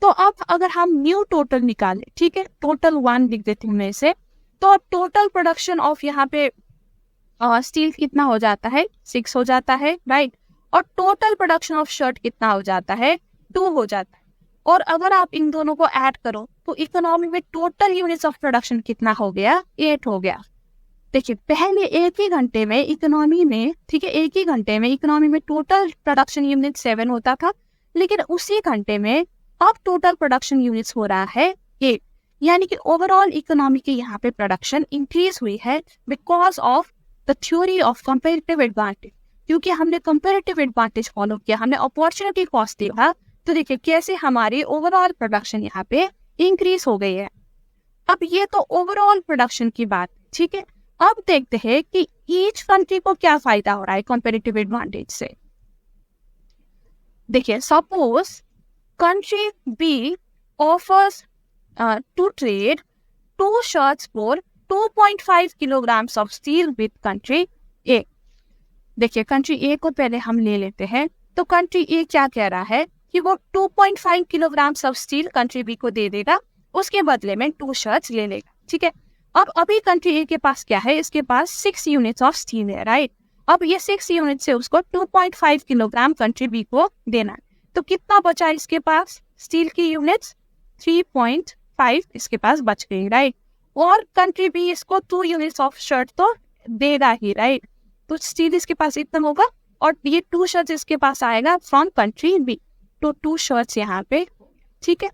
तो अब अगर हम न्यू टोटल निकालें, ठीक है, टोटल 1 लिख देती हूँ मैं इसे, तो टोटल प्रोडक्शन ऑफ यहाँ पे स्टील कितना हो जाता है, 6 हो जाता है, राइट। और टोटल प्रोडक्शन ऑफ शर्ट कितना हो जाता है, 2 हो जाता है। और अगर आप इन दोनों को ऐड करो तो इकोनॉमी में टोटल यूनिट्स ऑफ प्रोडक्शन कितना हो गया, 8 हो गया। देखिए पहले एक ही घंटे में इकोनॉमी में, ठीक है, एक ही घंटे में इकोनॉमी में टोटल प्रोडक्शन यूनिट 7 होता था, लेकिन उसी घंटे में अब टोटल प्रोडक्शन यूनिट्स हो रहा है 8। यानी कि ओवरऑल इकोनॉमी की यहाँ पे प्रोडक्शन इंक्रीज हुई है because of the theory of comparative advantage. क्योंकि हमने कंपैरेटिव एडवांटेज फॉलो किया, हमने अपॉर्चुनिटी कॉस्ट देखा, तो देखिए कैसे हमारी ओवरऑल प्रोडक्शन यहाँ पे इंक्रीज हो गई है। अब ये तो ओवरऑल प्रोडक्शन की बात, ठीक है। अब देखते हैं कि ईच कंट्री को क्या फायदा हो रहा है कंपैरेटिव एडवांटेज से। देखिए suppose country B offers to trade 2 shirts for 2.5 kilograms of steel with country A। देखिए कंट्री ए को पहले हम ले लेते हैं। तो कंट्री ए क्या कह रहा है कि वो 2.5 kilogram of steel country B को दे देगा, उसके बदले में 2 shirts ले लेगा, ठीक है। अब अभी कंट्री ए के पास क्या है, इसके पास 6 यूनिट्स ऑफ स्टील है, राइट। अब ये 6 यूनिट से उसको 2.5 किलोग्राम कंट्री बी को देना है, तो कितना बचा इसके पास स्टील की यूनिट्स, 3.5 इसके पास बच गई, राइट। और कंट्री बी इसको 2 यूनिट्स ऑफ शर्ट तो देगा ही, राइट। तो स्टील इसके पास इतना होगा और ये 2 शर्ट्स इसके पास आएगा फ्रॉम कंट्री बी, तो 2 शर्ट्स यहाँ पे, ठीक है।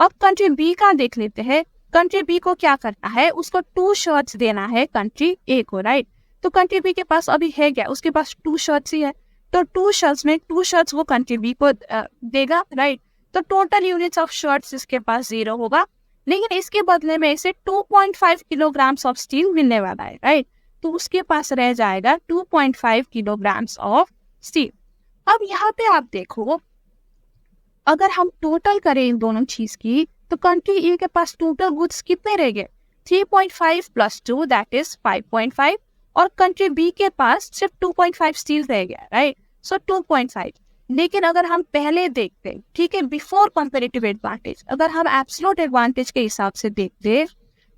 अब कंट्री बी का देख लेते हैं। कंट्री बी को क्या करना है, उसको 2 शर्ट्स देना है कंट्री ए को, राइट। तो कंट्री बी के पास अभी है क्या, उसके पास 2 शर्ट्स ही है, तो 2 शर्ट्स में 2 शर्ट्स वो कंट्री बी को देगा, राइट। तो टोटल यूनिट्स ऑफ शर्ट्स इसके पास 0 होगा, लेकिन इसके बदले में इसे 2.5 किलोग्राम्स ऑफ स्टील मिलने वाला है, राइट। तो उसके पास रह जाएगा 2.5 किलोग्राम्स ऑफ स्टील। अब यहाँ पे आप देखो, अगर हम टोटल करें इन दोनों चीज की, तो कंट्री ए के पास टोटल गुड्स कितने रह गए, 3.5 + 2 दैट इज 5.5, और कंट्री बी के पास सिर्फ 2.5 स्टील रह गया, राइट। सो 2.5। लेकिन अगर हम पहले देखते, ठीक है, बिफोर कंपैरेटिव एडवांटेज, अगर हम एब्सोल्यूट एडवांटेज के हिसाब से देखते,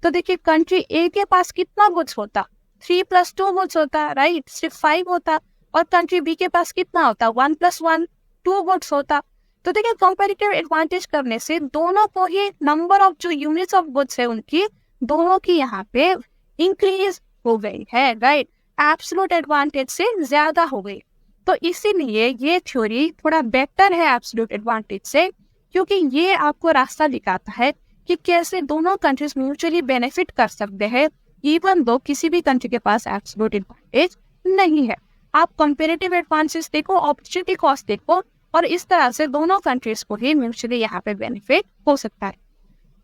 तो देखिए कंट्री ए के पास कितना गुड्स होता, 3 + 2 गुड्स होता, राइट, सिर्फ 5 होता। और कंट्री बी के पास कितना होता, 1 + 1 2 गुड्स होता। तो देखिए कंपैरेटिव एडवांटेज करने से दोनों को ही नंबर ऑफ जो यूनिट्स ऑफ गुड्स है उनकी दोनों की यहाँ पे इंक्रीज हो गई है, राइट। एब्सोल्यूट एडवांटेज से ज्यादा हो गई। तो इसीलिए ये थ्योरी थोड़ा बेटर है एब्सोल्यूट एडवांटेज से, क्योंकि ये आपको रास्ता दिखाता है कि कैसे दोनों कंट्रीज म्यूचुअली बेनिफिट कर सकते हैं, इवन दो किसी भी कंट्री के पास एब्सोल्यूट एडवांटेज नहीं है। आप कंपैरेटिव एडवांटेज देखो, अपॉर्चुनिटी कॉस्ट देखो, और इस तरह से दोनों कंट्रीज को ही म्यूचुअली यहाँ पे बेनिफिट हो सकता है।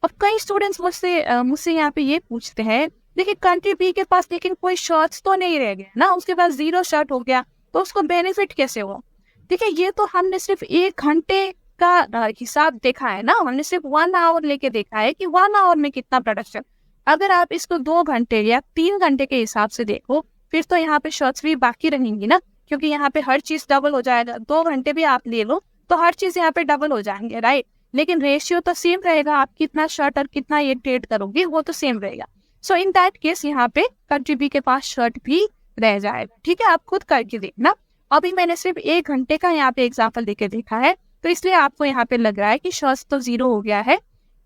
अब कई स्टूडेंट्स मुझसे यहाँ पे ये पूछते हैं, देखिए कंट्री बी के पास लेकिन कोई शर्ट्स तो नहीं रह गया ना, उसके पास 0 शर्ट हो गया, तो उसको बेनिफिट कैसे हो। देखिए ये तो हमने सिर्फ 1 घंटे का हिसाब देखा है ना, हमने सिर्फ 1 आवर लेके देखा है कि 1 आवर में कितना प्रोडक्शन। अगर आप इसको 2 घंटे या 3 घंटे के हिसाब से देखो, फिर तो यहाँ पे शर्ट्स भी बाकी रहेंगी ना, क्योंकि यहाँ पे हर चीज डबल हो जाएगा। 2 घंटे भी आप ले लो तो हर चीज यहाँ पे डबल हो जाएंगे, राइट। लेकिन रेशियो तो सेम रहेगा, आप कितना शर्ट और कितना ये ट्रेड करोगे वो तो सेम रहेगा। सो इन दैट केस यहाँ पे कंट्री बी के पास शर्ट भी रह जाएगा, ठीक है। आप खुद करके देखना। अभी मैंने सिर्फ 1 घंटे का यहाँ पे एग्जाम्पल देके देखा है, तो इसलिए आपको यहाँ पे लग रहा है कि शर्ट्स तो 0 हो गया है,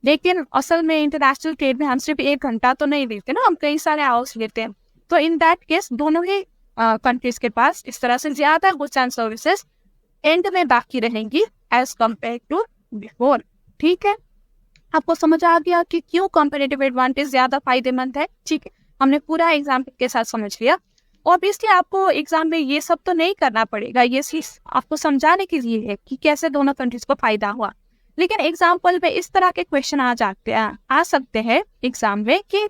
लेकिन असल में इंटरनेशनल ट्रेड में हम सिर्फ 1 घंटा तो नहीं लेते ना, हम कई सारे आवर्स लेते हैं। तो इन दैट केस दोनों ही कंट्रीज के पास इस तरह से ज्यादा गुड्स एंड सर्विसेज एंड में बाकी रहेंगी एज कम्पेयर टू बिफोर, ठीक है। आपको समझ आ गया कि क्यों कंपैरेटिव एडवांटेज ज्यादा फायदेमंद है, ठीक है। हमने पूरा एग्जाम्पल के साथ समझ लिया। ऑब्वियसली आपको एग्जाम में ये सब तो नहीं करना पड़ेगा, ये आपको समझाने के लिए है कि कैसे दोनों कंट्रीज को फायदा हुआ। लेकिन एग्जाम्पल में इस तरह के क्वेश्चन आ सकते हैं एग्जाम में कि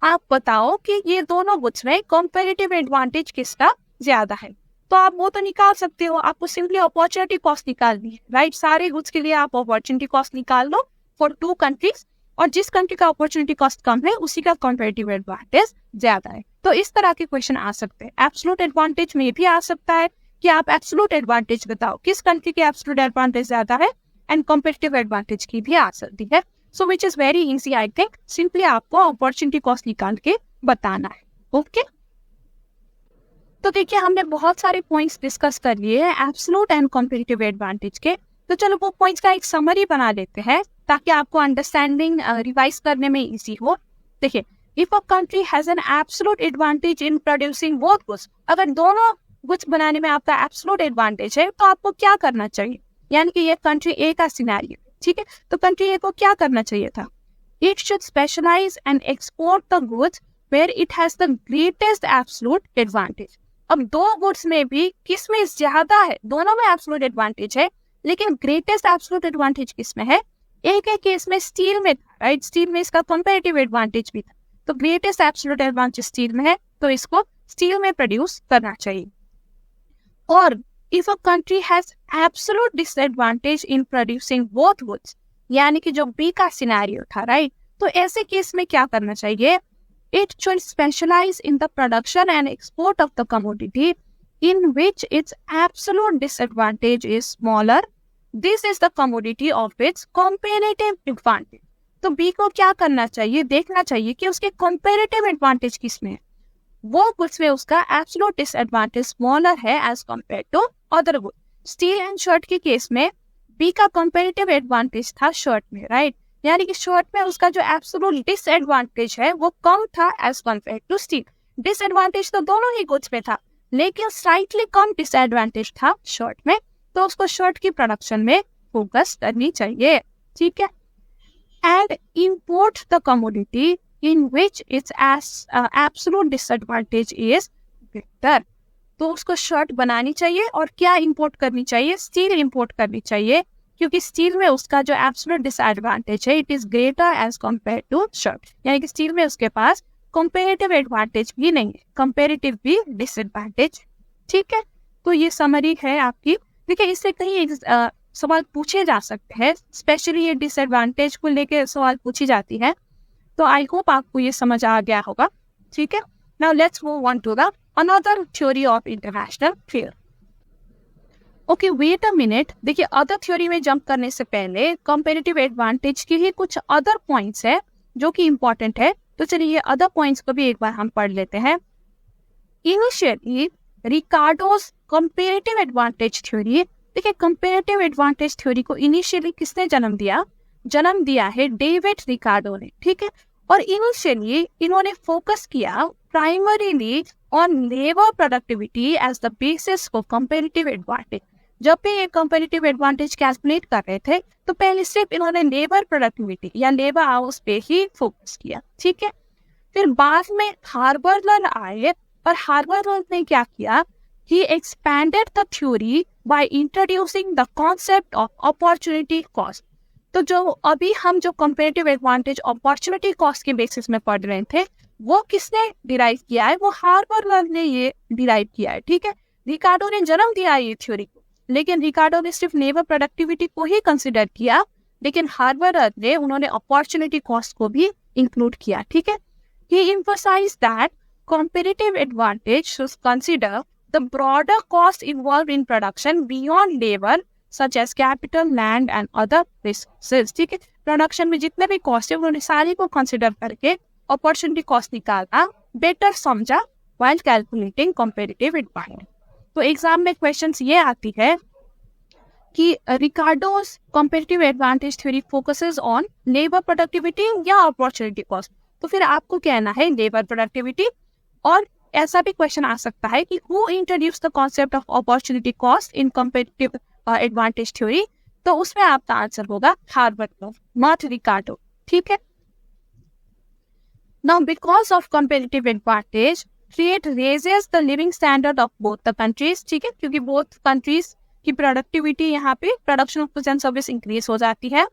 आप बताओ कि ये दोनों गुड्स में कंपैरेटिव एडवांटेज किसका ज्यादा है। तो आप वो तो निकाल सकते हो, आपको सिंपली अपॉर्चुनिटी कॉस्ट निकालनी है, राइट। सारे गुड्स के लिए आप अपॉर्चुनिटी कॉस्ट निकाल लो फॉर 2 कंट्रीज, और जिस कंट्री का अपॉर्चुनिटी कॉस्ट कम है उसी का कंपैरेटिव एडवांटेज ज्यादा है। तो इस तरह के क्वेश्चन आ सकते हैं। एब्सोल्यूट एडवांटेज में भी आ सकता है कि आप एब्सोल्यूट एडवांटेज बताओ, किस कंट्री के एब्सोल्यूट एडवांटेज ज्यादा है, एंड कंपैरेटिव एडवांटेज की भी आ सकती है। So which is very easy, I think. Simply आपको अपॉर्चुनिटी कॉस्ट निकाल के बताना है, ओके। तो देखिए हमने बहुत सारे पॉइंट्स डिस्कस कर लिए हैं एब्सोल्यूट एंड कंपैरेटिव एडवांटेज के। तो चलो वो पॉइंट्स का एक समरी बना लेते हैं ताकि आपको अंडरस्टैंडिंग रिवाइज करने में इजी हो। देखिए, if a country has an absolute advantage in producing both goods, अगर दोनों गुड्स बनाने में आपका एब्सोल्यूट एडवांटेज है तो आपको क्या करना चाहिए, यानी कि ये कंट्री ए का सिनेरियो, ठीक है। तो कंट्री ए को क्या करना चाहिए था, it should specialise and export the goods where it has the greatest absolute advantage. अब 2 गुड्स में भी किस में ज्यादा है, दोनों में एब्सोल्यूट एडवांटेज है, लेकिन ग्रेटेस्ट एब्सोल्यूट एडवांटेज किस में है, एक केस में स्टील में था, राइट। स्टील में इसका कंपैरेटिव एडवांटेज भी था, तो ग्रेटेस्ट एब्सोल्यूट एडवांटेज स्टील में है, तो इसको स्टील में प्रोड्यूस करना चाहिए। और if a country has absolute disadvantage in producing both goods, यानी कि जो बी का सिनेरियो था, राइट, तो ऐसे केस में क्या करना चाहिए, it should specialize in the production and export of the commodity in which its absolute disadvantage is smaller. This is the commodity of its comparative advantage. तो बी को क्या करना चाहिए, देखना चाहिए कि उसके कंपैरेटिव एडवांटेज किसमें है। वो गुड्स में उसका एब्सोल्यूट डिसएडवांटेज स्मॉलर है as compare to other good. Steel and shirt के केस में बी का कंपैरेटिव एडवांटेज था शर्ट में, राइट, यानी कि शर्ट में उसका जो एब्सोल्यूट डिसएडवांटेज है वो कम था as compare to steel. Disadvantage तो दोनों ही गुड्स में था, लेकिन स्लाइटली कम डिसएडवांटेज था शर्ट में, तो उसको शर्ट की प्रोडक्शन में फोकस करनी चाहिए, ठीक है। And import the commodity in which its absolute disadvantage is greater। तो उसको शर्ट बनानी चाहिए और क्या इंपोर्ट करनी चाहिए, स्टील इंपोर्ट करनी चाहिए, क्योंकि स्टील में उसका जो एब्सोल्यूट डिसएडवांटेज है it is greater as compare to shirt, यानी कि स्टील में उसके पास कंपैरेटिव एडवांटेज भी नहीं है, कंपैरेटिव भी डिसएडवांटेज, ठीक है। तो ये समरी है आपकी। देखिए इससे कहीं सवाल पूछे जा सकते हैं, स्पेशली ये डिसएडवांटेज को लेकर सवाल पूछी जाती है, तो आई होप आपको ये समझ आ गया होगा, ठीक है। Now let's move on to the another theory of international trade. Okay wait a minute, देखिए अदर थ्योरी में जंप करने से पहले कंपैरेटिव एडवांटेज के ही कुछ अदर पॉइंट्स है जो कि इंपॉर्टेंट है, तो चलिए ये अदर पॉइंट्स को भी एक बार हम पढ़ लेते हैं। इनिशियली रिकार्डोस कंपैरेटिव एडवांटेज थ्योरी, देखिए कंपैरेटिव एडवांटेज थ्योरी को इनिशियली किसने जन्म दिया है डेविड रिकार्डो ने, ठीक है। और इनिशियली इन्होंने फोकस किया primarily on labour productivity as the basis for comparative advantage. जब भी ये कंपैरेटिव एडवांटेज कैलकुलेट कर रहे थे तो पहले सिर्फ इन्होंने लेबर प्रोडक्टिविटी या लेबर आवर्स पे ही फोकस किया, ठीक है। फिर बाद में हार्बरलर आए और हार्बरलर ने क्या किया, he expanded the theory by introducing the concept of opportunity cost. तो जो अभी हम जो कंपैरेटिव एडवांटेज अपॉर्चुनिटी कॉस्ट के बेसिस में पढ़ रहे थे वो किसने डिराइव किया है, वो हार्बरलर ने ये डिराइव किया है, ठीक है। रिकार्डो ने जन्म दिया ये थ्योरी को, लेकिन रिकार्डो ने सिर्फ लेबर प्रोडक्टिविटी को ही कंसिडर किया, लेकिन हार्बरलर ने उन्होंने अपॉर्चुनिटी कॉस्ट को भी इंक्लूड किया, ठीक है। He emphasized that comparative advantage should consider the broader cost involved in production beyond labour such as capital, land and other resources, ठीक है। प्रोडक्शन में जितने भी कॉस्ट है उन्होंने सारी को कंसिडर करके अपॉर्चुनिटी कॉस्ट निकालना बेटर समझा while calculating comparative advantage। तो एग्जाम में क्वेश्चंस ये आती है कि Ricardo's comparative advantage theory focuses on labour productivity या अपॉर्चुनिटी कॉस्ट, तो फिर आपको कहना है लेबर प्रोडक्टिविटी। और ऐसा भी क्वेश्चन आ सकता है कि who introduce the concept of opportunity cost in comparative advantage theory, तो उसमें आपका आंसर होगा हार्बरलर, नॉट रिकार्डो, ठीक है। Now because of comparative advantage trade raises the living standard of both the countries, ठीक है, क्योंकि बोथ कंट्रीज की प्रोडक्टिविटी यहाँ पे production of goods and service increase हो जाती है।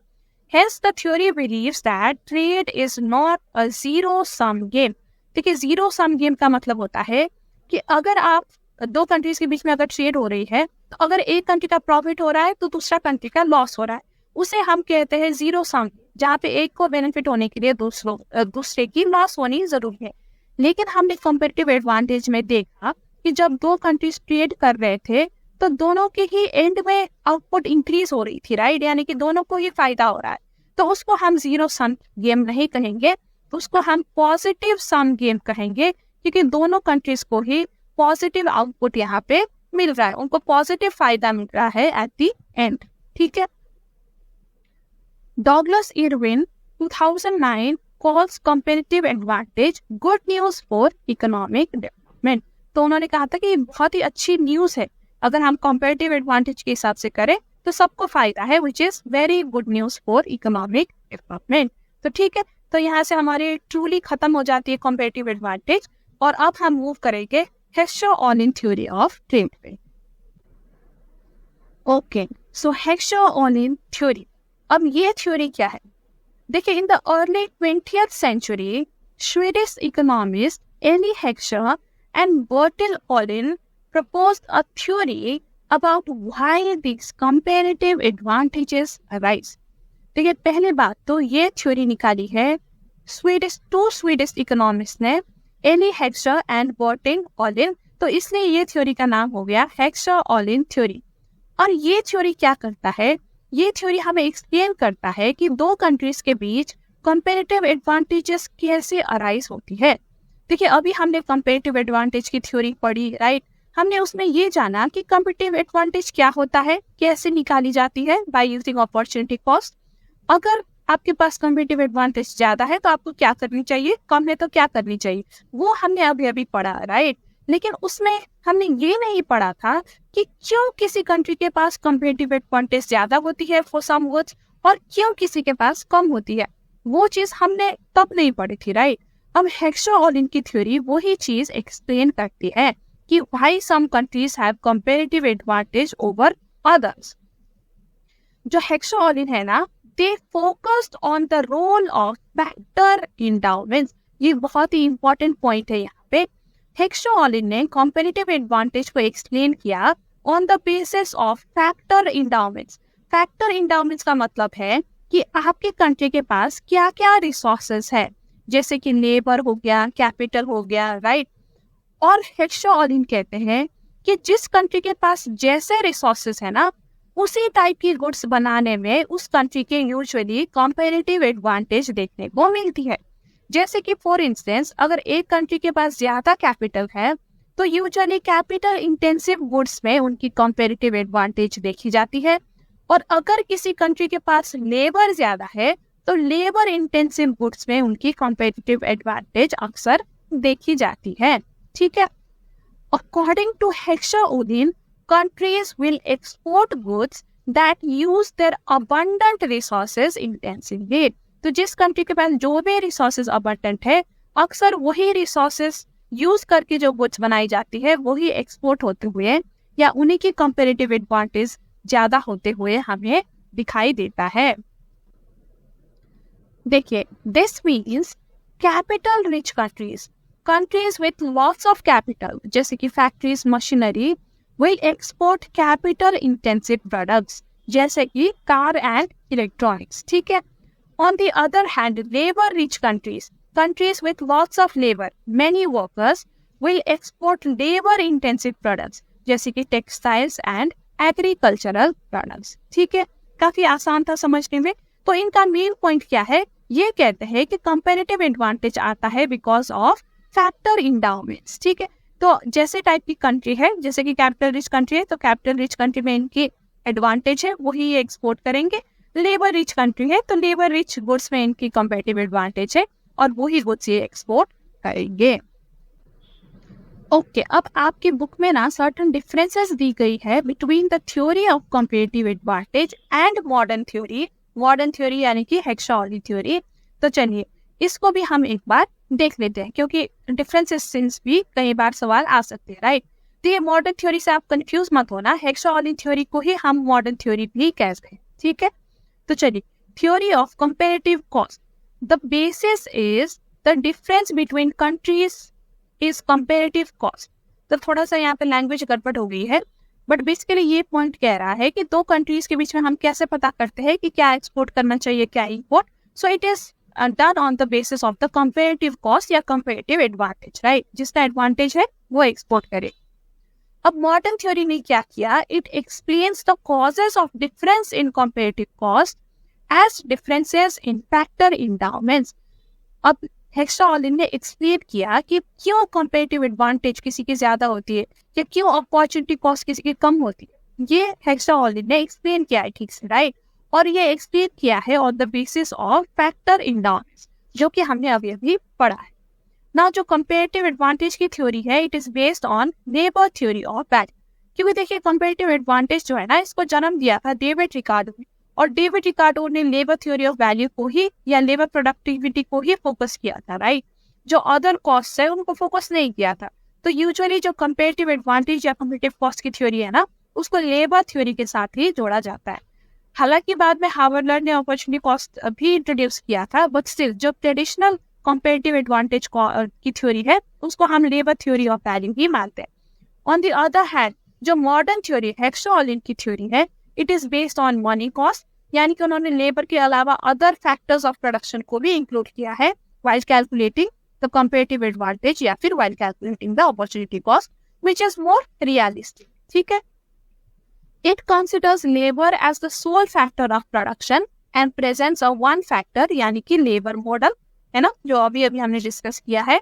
Hence the theory believes that trade is not a zero sum game. देखिए जीरो सम गेम का मतलब होता है कि अगर आप दो कंट्रीज के बीच में अगर ट्रेड हो रही है तो अगर एक कंट्री का प्रॉफिट हो रहा है तो दूसरा कंट्री का लॉस हो रहा है, उसे हम कहते हैं जीरो सम, जहाँ पे एक को बेनिफिट होने के लिए दूसरे की लॉस होनी जरूरी है। लेकिन हमने कंपैरेटिव एडवांटेज में देखा कि जब दो कंट्रीज ट्रेड कर रहे थे तो दोनों के ही एंड में आउटपुट इंक्रीज हो रही थी, राइट, यानी कि दोनों को ही फायदा हो रहा है, तो उसको हम जीरो सम गेम नहीं कहेंगे, उसको हम पॉजिटिव सम गेम कहेंगे, क्योंकि दोनों कंट्रीज को ही पॉजिटिव आउटपुट यहाँ पे मिल रहा है, उनको पॉजिटिव फायदा मिल रहा है एट द एंड, ठीक है। Douglas Irwin 2009 calls comparative advantage good news for economic development। तो उन्होंने कहा था कि ये बहुत ही अच्छी न्यूज है, अगर हम comparative advantage के हिसाब से करें तो सबको फायदा है, which is very good news for economic development। तो ठीक है, तो यहाँ से हमारी ट्रूली खत्म हो जाती है comparative advantage और अब हम मूव करेंगे Heckscher-Ohlin theory of trade पे। ओके, सो Heckscher-Ohlin theory, अब ये थ्योरी क्या है? देखिए, in the early 20th century, Swedish economist Eli Heckscher and Bertil Ohlin proposed a theory about why these comparative advantages arise। देखिए, पहले बात तो ये थ्योरी निकाली है टू स्वीडिश इकोनॉमिस्ट ने, एली हेक्सचर एंड बर्टिल ओलिन, तो इसलिए ये थ्योरी का नाम हो गया हेक्सचर-ओलिन थ्योरी। और ये थ्योरी क्या करता है? ये थ्योरी हमें एक्सप्लेन करता है कि दो कंट्रीज के बीच कंपेरेटिव एडवांटेजेस कैसे अराइज होती है। देखिए, अभी हमने कंपेरेटिव एडवांटेज की थ्योरी पढ़ी, राइट। हमने उसमें ये जाना कि कंपेरेटिव एडवांटेज क्या होता है, कैसे निकाली जाती है, बाय यूजिंग अपॉर्चुनिटी कॉस्ट। अगर आपके पास कंपेरेटिव एडवांटेज ज्यादा है तो आपको क्या करनी चाहिए, कम है तो क्या करनी चाहिए, वो हमने अभी अभी पढ़ा, राइट। लेकिन उसमें हमने ये नहीं पढ़ा था कि क्यों किसी कंट्री के पास कंपेरेटिव एडवांटेज ज्यादा होती है फॉर सम गुड्स और क्यों किसी के पास कम होती है। वो चीज हमने तब नहीं पढ़ी थी, राइट। अब हेक्सो-ऑलिन की थ्योरी वही चीज एक्सप्लेन करती है कि why some countries have comparative advantage over others. जो हेक्सो-ऑलिन है ना, they focused on the role of factor endowments। ये बहुत ही इंपॉर्टेंट पॉइंट है यहाँ पे। हेक्सो-ऑलिन ने कंपेरेटिव एडवांटेज को एक्सप्लेन किया on the basis of factor endowments. Factor endowments का मतलब है कि आपके कंट्री के पास क्या क्या रिसोर्सेस है, जैसे कि लेबर हो गया, कैपिटल हो गया, राइट। और हेक्सो-ऑलिन कहते हैं कि जिस कंट्री के पास जैसे रिसोर्सेस है ना, उसी टाइप की गुड्स बनाने में उस कंट्री के यूजुअली कंपैरेटिव एडवांटेज देखने को मिलती है। जैसे कि फॉर इंस्टेंस, अगर एक कंट्री के पास ज्यादा कैपिटल है तो यूजुअली कैपिटल इंटेंसिव गुड्स में उनकी कंपैरेटिव एडवांटेज देखी जाती है, और अगर किसी कंट्री के पास लेबर ज्यादा है तो लेबर इंटेंसिव गुड्स में उनकी कंपैरेटिव एडवांटेज अक्सर देखी जाती है, ठीक है। According to Heckscher Ohlin, countries will export goods that use their abundant resources intensively। तो जिस कंट्री के पास जो भी रिसोर्सेज अबंडेंट है, अक्सर वही रिसोर्सेज यूज करके जो गुड्स बनाई जाती है वही एक्सपोर्ट होते हुए या उन्हीं की कंपैरेटिव एडवांटेज ज्यादा होते हुए हमें दिखाई देता है। देखिए, this means capital rich countries with lots of capital, जैसे कि factories, machinery, will export capital intensive products जैसे कि कार एंड इलेक्ट्रॉनिक्स, ठीक है। On the other hand, labor rich countries with lots of labor, many workers, will export labor intensive products जैसे कि textiles and agricultural products, ठीक है। काफी आसान था समझने में। तो इनका मेन पॉइंट क्या है, ये कहते हैं कि कंपैरेटिव एडवांटेज आता है बिकॉज ऑफ फैक्टर इंडाउमेंट्स, ठीक है। तो जैसे टाइप की कंट्री है, जैसे कि कैपिटल रिच कंट्री है, तो कैपिटल रिच कंट्री में इनकी एडवांटेज है, वही ये एक्सपोर्ट करेंगे। लेबर रिच कंट्री है तो लेबर रिच गुड्स में इनकी कंपैरेटिव एडवांटेज है और वही गुड्स ये एक्सपोर्ट करेंगे। ओके, अब आपकी बुक में ना सर्टेन डिफरेंसेस दी गई है between the theory of comparative advantage and modern theory यानी कि हेक्सो-ऑलिन थ्योरी। तो चलिए इसको भी हम एक बार देख लेते हैं, क्योंकि डिफरेंसेस सिंस भी कई बार सवाल आ सकते हैं, राइट। तो ये मॉडर्न थ्योरी से आप कंफ्यूज मत होना, हेक्सो-ऑलिन थ्योरी को ही हम मॉडर्न थ्योरी भी कहते हैं, ठीक है। तो चलिए, theory of comparative cost, the basis is the difference between countries is comparative cost. तो थोड़ा सा यहाँ पे लैंग्वेज गड़बड़ हो गई है, बट बेसिकली ये पॉइंट कह रहा है कि दो कंट्रीज के बीच में हम कैसे पता करते हैं कि क्या एक्सपोर्ट करना चाहिए, क्या import. So it is done on the basis of the comparative cost या comparative advantage, right? जिसका एडवांटेज है वो एक्सपोर्ट करे। अब मॉडर्न थ्योरी ने क्या किया, it explains the causes of difference in comparative cost as differences in factor endowments. अब हेक्सो-ऑलिन ने एक्सप्लेन किया कि क्यों कंपैरेटिव एडवांटेज किसी की ज्यादा होती है या क्यों अपॉर्चुनिटी कॉस्ट किसी की कम होती है। ये हेक्सो-ऑलिन ने एक्सप्लेन किया है, ठीक से, राइट। और ये एक्सप्लेन किया है on the basis of factor endowments, जो कि हमने अभी अभी पढ़ा है ना। जो कंपैरेटिव एडवांटेज की थ्योरी है, it is based on labour theory of value. क्योंकि देखिए, कंपैरेटिव एडवांटेज जो है ना, इसको जन्म दिया था डेविड रिकार्डो ने, और डेविड रिकार्डो ने लेबर थ्योरी ऑफ वैल्यू को ही या लेबर प्रोडक्टिविटी को ही फोकस किया था, राइट। जो अदर कॉस्ट है उनको फोकस नहीं किया था। तो यूजुअली जो कंपैरेटिव एडवांटेज या कंपैरेटिव कॉस्ट की थ्योरी है ना, उसको लेबर थ्योरी के साथ ही जोड़ा जाता है। हालांकि बाद में हार्वर्ड ने अपॉर्चुनिटी कॉस्ट भी इंट्रोड्यूस किया था, बट स्टिल जो ट्रेडिशनल कंपैरेटिव एडवांटेज की थ्योरी है उसको हम लेबर थ्योरी ऑफ वैल्यू ही मानते हैं। ऑन द अदर हैंड, जो मॉडर्न थ्योरी हेक्सो-ऑलिन की थ्योरी है, it is based on money cost, यानी कि उन्होंने लेबर के अलावा अदर फैक्टर्स ऑफ प्रोडक्शन को भी इंक्लूड किया है while calculating the comparative advantage या फिर while calculating the opportunity cost, which is more realistic, ठीक है। It considers labor as the sole factor of production and presence of one factor यानी कि लेबर मॉडल, है ना, जो अभी अभी हमने डिस्कस किया है।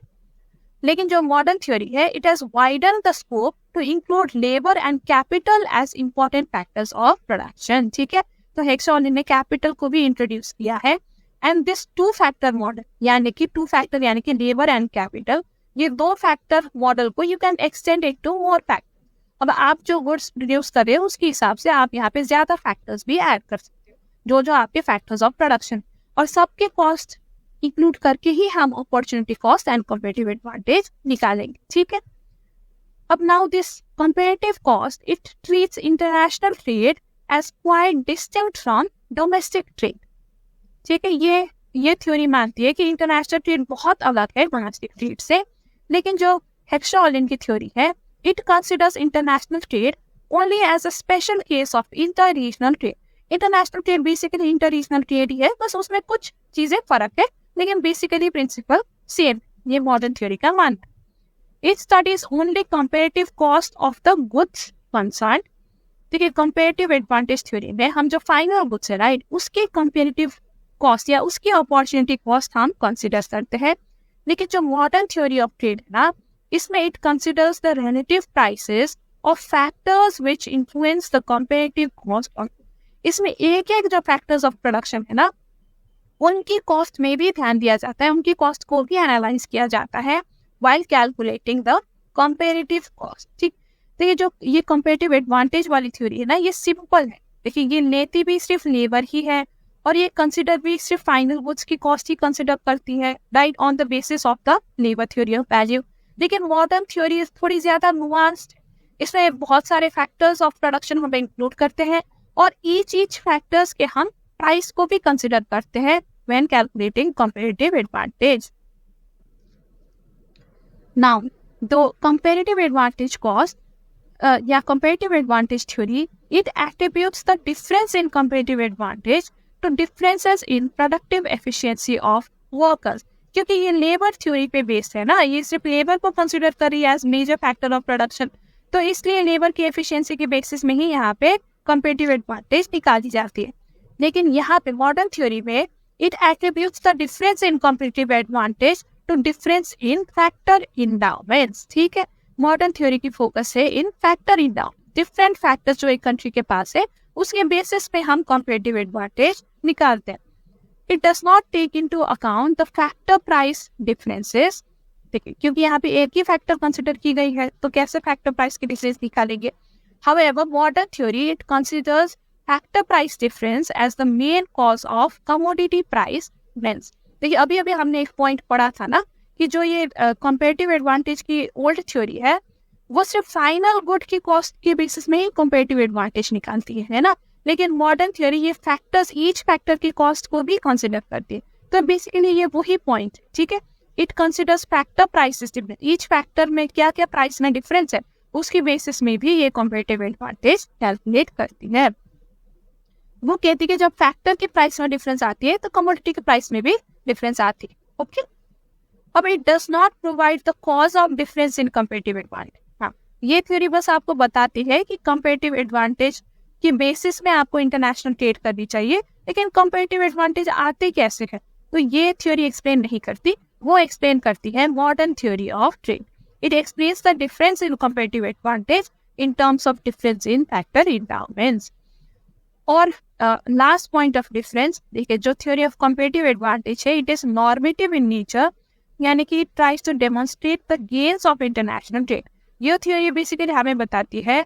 लेकिन जो मॉडर्न थ्योरी है, it has widen the scope to include labour and capital as important factors of production. ठीक है, तो हेक्सॉलिन ने कैपिटल को भी इंट्रोड्यूस किया है। And this two factor model यानी कि लेबर एंड कैपिटल, ये दो फैक्टर मॉडल को you can extend it to more factor. अब आप जो गुड्स प्रोड्यूस कर रहे हो उसके हिसाब से आप यहाँ पे ज्यादा फैक्टर्स भी ऐड कर सकते हो, जो आपके फैक्टर्स ऑफ प्रोडक्शन, और सबके कॉस्ट इंक्लूड करके ही हम opportunity cost and comparative advantage निकालेंगे। ठीक है, अब now this comparative cost it treats international trade as quite distinct from domestic trade. ठीक है, ये थ्योरी मानती है कि इंटरनेशनल ट्रेड बहुत अलग है डोमेस्टिक ट्रेड से, लेकिन जो हेक्सॉलिन की थ्योरी है, it considers international trade only as a special case of inter regional trade. International trade basically inter regional trade ही है, बस उसमें कुछ चीजें फर्क है, लेकिन बेसिकली प्रिंसिपल सेम। ये मॉडर्न थ्योरी का मानना। It studies only comparative cost of the goods concern. देखिए, कंपैरेटिव एडवांटेज थ्योरी में हम जो फाइनल गुड्स है, राइट, उसके कंपैरेटिव कॉस्ट या उसकी अपॉर्चुनिटी कॉस्ट हम कंसिडर करते हैं। लेकिन जो मॉडर्न थ्योरी ऑफ ट्रेड है ना, इसमें it considers the relative prices of factors which influence the comparative cost. इसमें एक एक जो फैक्टर्स ऑफ प्रोडक्शन है ना, उनकी कॉस्ट में भी ध्यान दिया जाता है, उनकी कॉस्ट को भी एनालाइज किया जाता है while calculating the comparative cost. ठीक, तो ये कंपैरेटिव एडवांटेज वाली थ्योरी है ना, ये सिंपल है। देखिए, ये लेती भी सिर्फ लेबर ही है, और ये कंसिडर भी सिर्फ फाइनल गुड्स की कॉस्ट ही कंसिडर करती है, right, on the basis of the labour theory of value. लेकिन मॉडर्न थ्योरी थोड़ी ज्यादा नुआंस्ड, इसमें बहुत सारे फैक्टर्स ऑफ प्रोडक्शन हम इंक्लूड करते हैं, और ईच फैक्टर्स के हम प्राइस को भी कंसिडर करते हैं when calculating comparative advantage. Now the comparative advantage cost या comparative advantage theory, it attributes the difference in comparative advantage to differences in productive efficiency of workers. क्योंकि ये लेबर थ्योरी पे बेस्ड है ना, ये सिर्फ लेबर को कंसिडर कर रही है as major factor of production, तो इसलिए लेबर की एफिशिएंसी के बेसिस में ही यहाँ पे कंपैरेटिव एडवांटेज निकाली जाती है। लेकिन यहाँ पे मॉडर्न थ्योरी में it attributes the difference in comparative advantage to difference in factor endowments. ठीक है, मॉडर्न थ्योरी की फोकस है in factor endowment, different factors जो एक कंट्री के पास है उसके बेसिस पे हम कंपैरेटिव एडवांटेज निकालते हैं। It does not take into account the factor price differences. देखिए, क्योंकि यहाँ पे एक ही फैक्टर कंसिडर की गई है, तो कैसे फैक्टर प्राइस के डिफरेंस निकालेंगे। However, modern theory it considers factor price difference as the main cause of commodity price trends. देखिए, अभी हमने एक पॉइंट पढ़ा था ना कि जो ये कंपैरेटिव एडवांटेज की ओल्ड थ्योरी है, वो सिर्फ फाइनल गुड की कॉस्ट के बेसिस में ही कंपैरेटिव एडवांटेज निकालती है ना। लेकिन मॉडर्न थ्योरी ये फैक्टर्स, ईच फैक्टर की कॉस्ट को भी कंसिडर करती है। तो बेसिकली ये वही पॉइंट है। ठीक है, it considers factor prices difference, each factor में क्या क्या प्राइस में डिफरेंस है उसकी बेसिस में भी ये कंपैरेटिव एडवांटेज कैलकुलेट करती है। वो कहती है कि जब फैक्टर की प्राइस में डिफरेंस आती है तो कमोडिटी के प्राइस में भी डिफरेंस आती है। ओके, अब it does not provide the cause of difference in comparative advantage. हाँ, ये थ्योरी बस आपको बताती है कि कंपैरेटिव एडवांटेज की बेसिस में आपको इंटरनेशनल ट्रेड करनी चाहिए, लेकिन कंपैरेटिव एडवांटेज आते कैसे हैं तो ये थ्योरी एक्सप्लेन नहीं करती, वो एक्सप्लेन करती है modern theory of trade. It explains the difference in comparative advantage in terms of difference in factor endowments. और last point of difference, देखिए, जो theory of comparative advantage है, it is normative in nature, यानी कि it tries to demonstrate the gains of international trade. ये theory basically हमें बताती है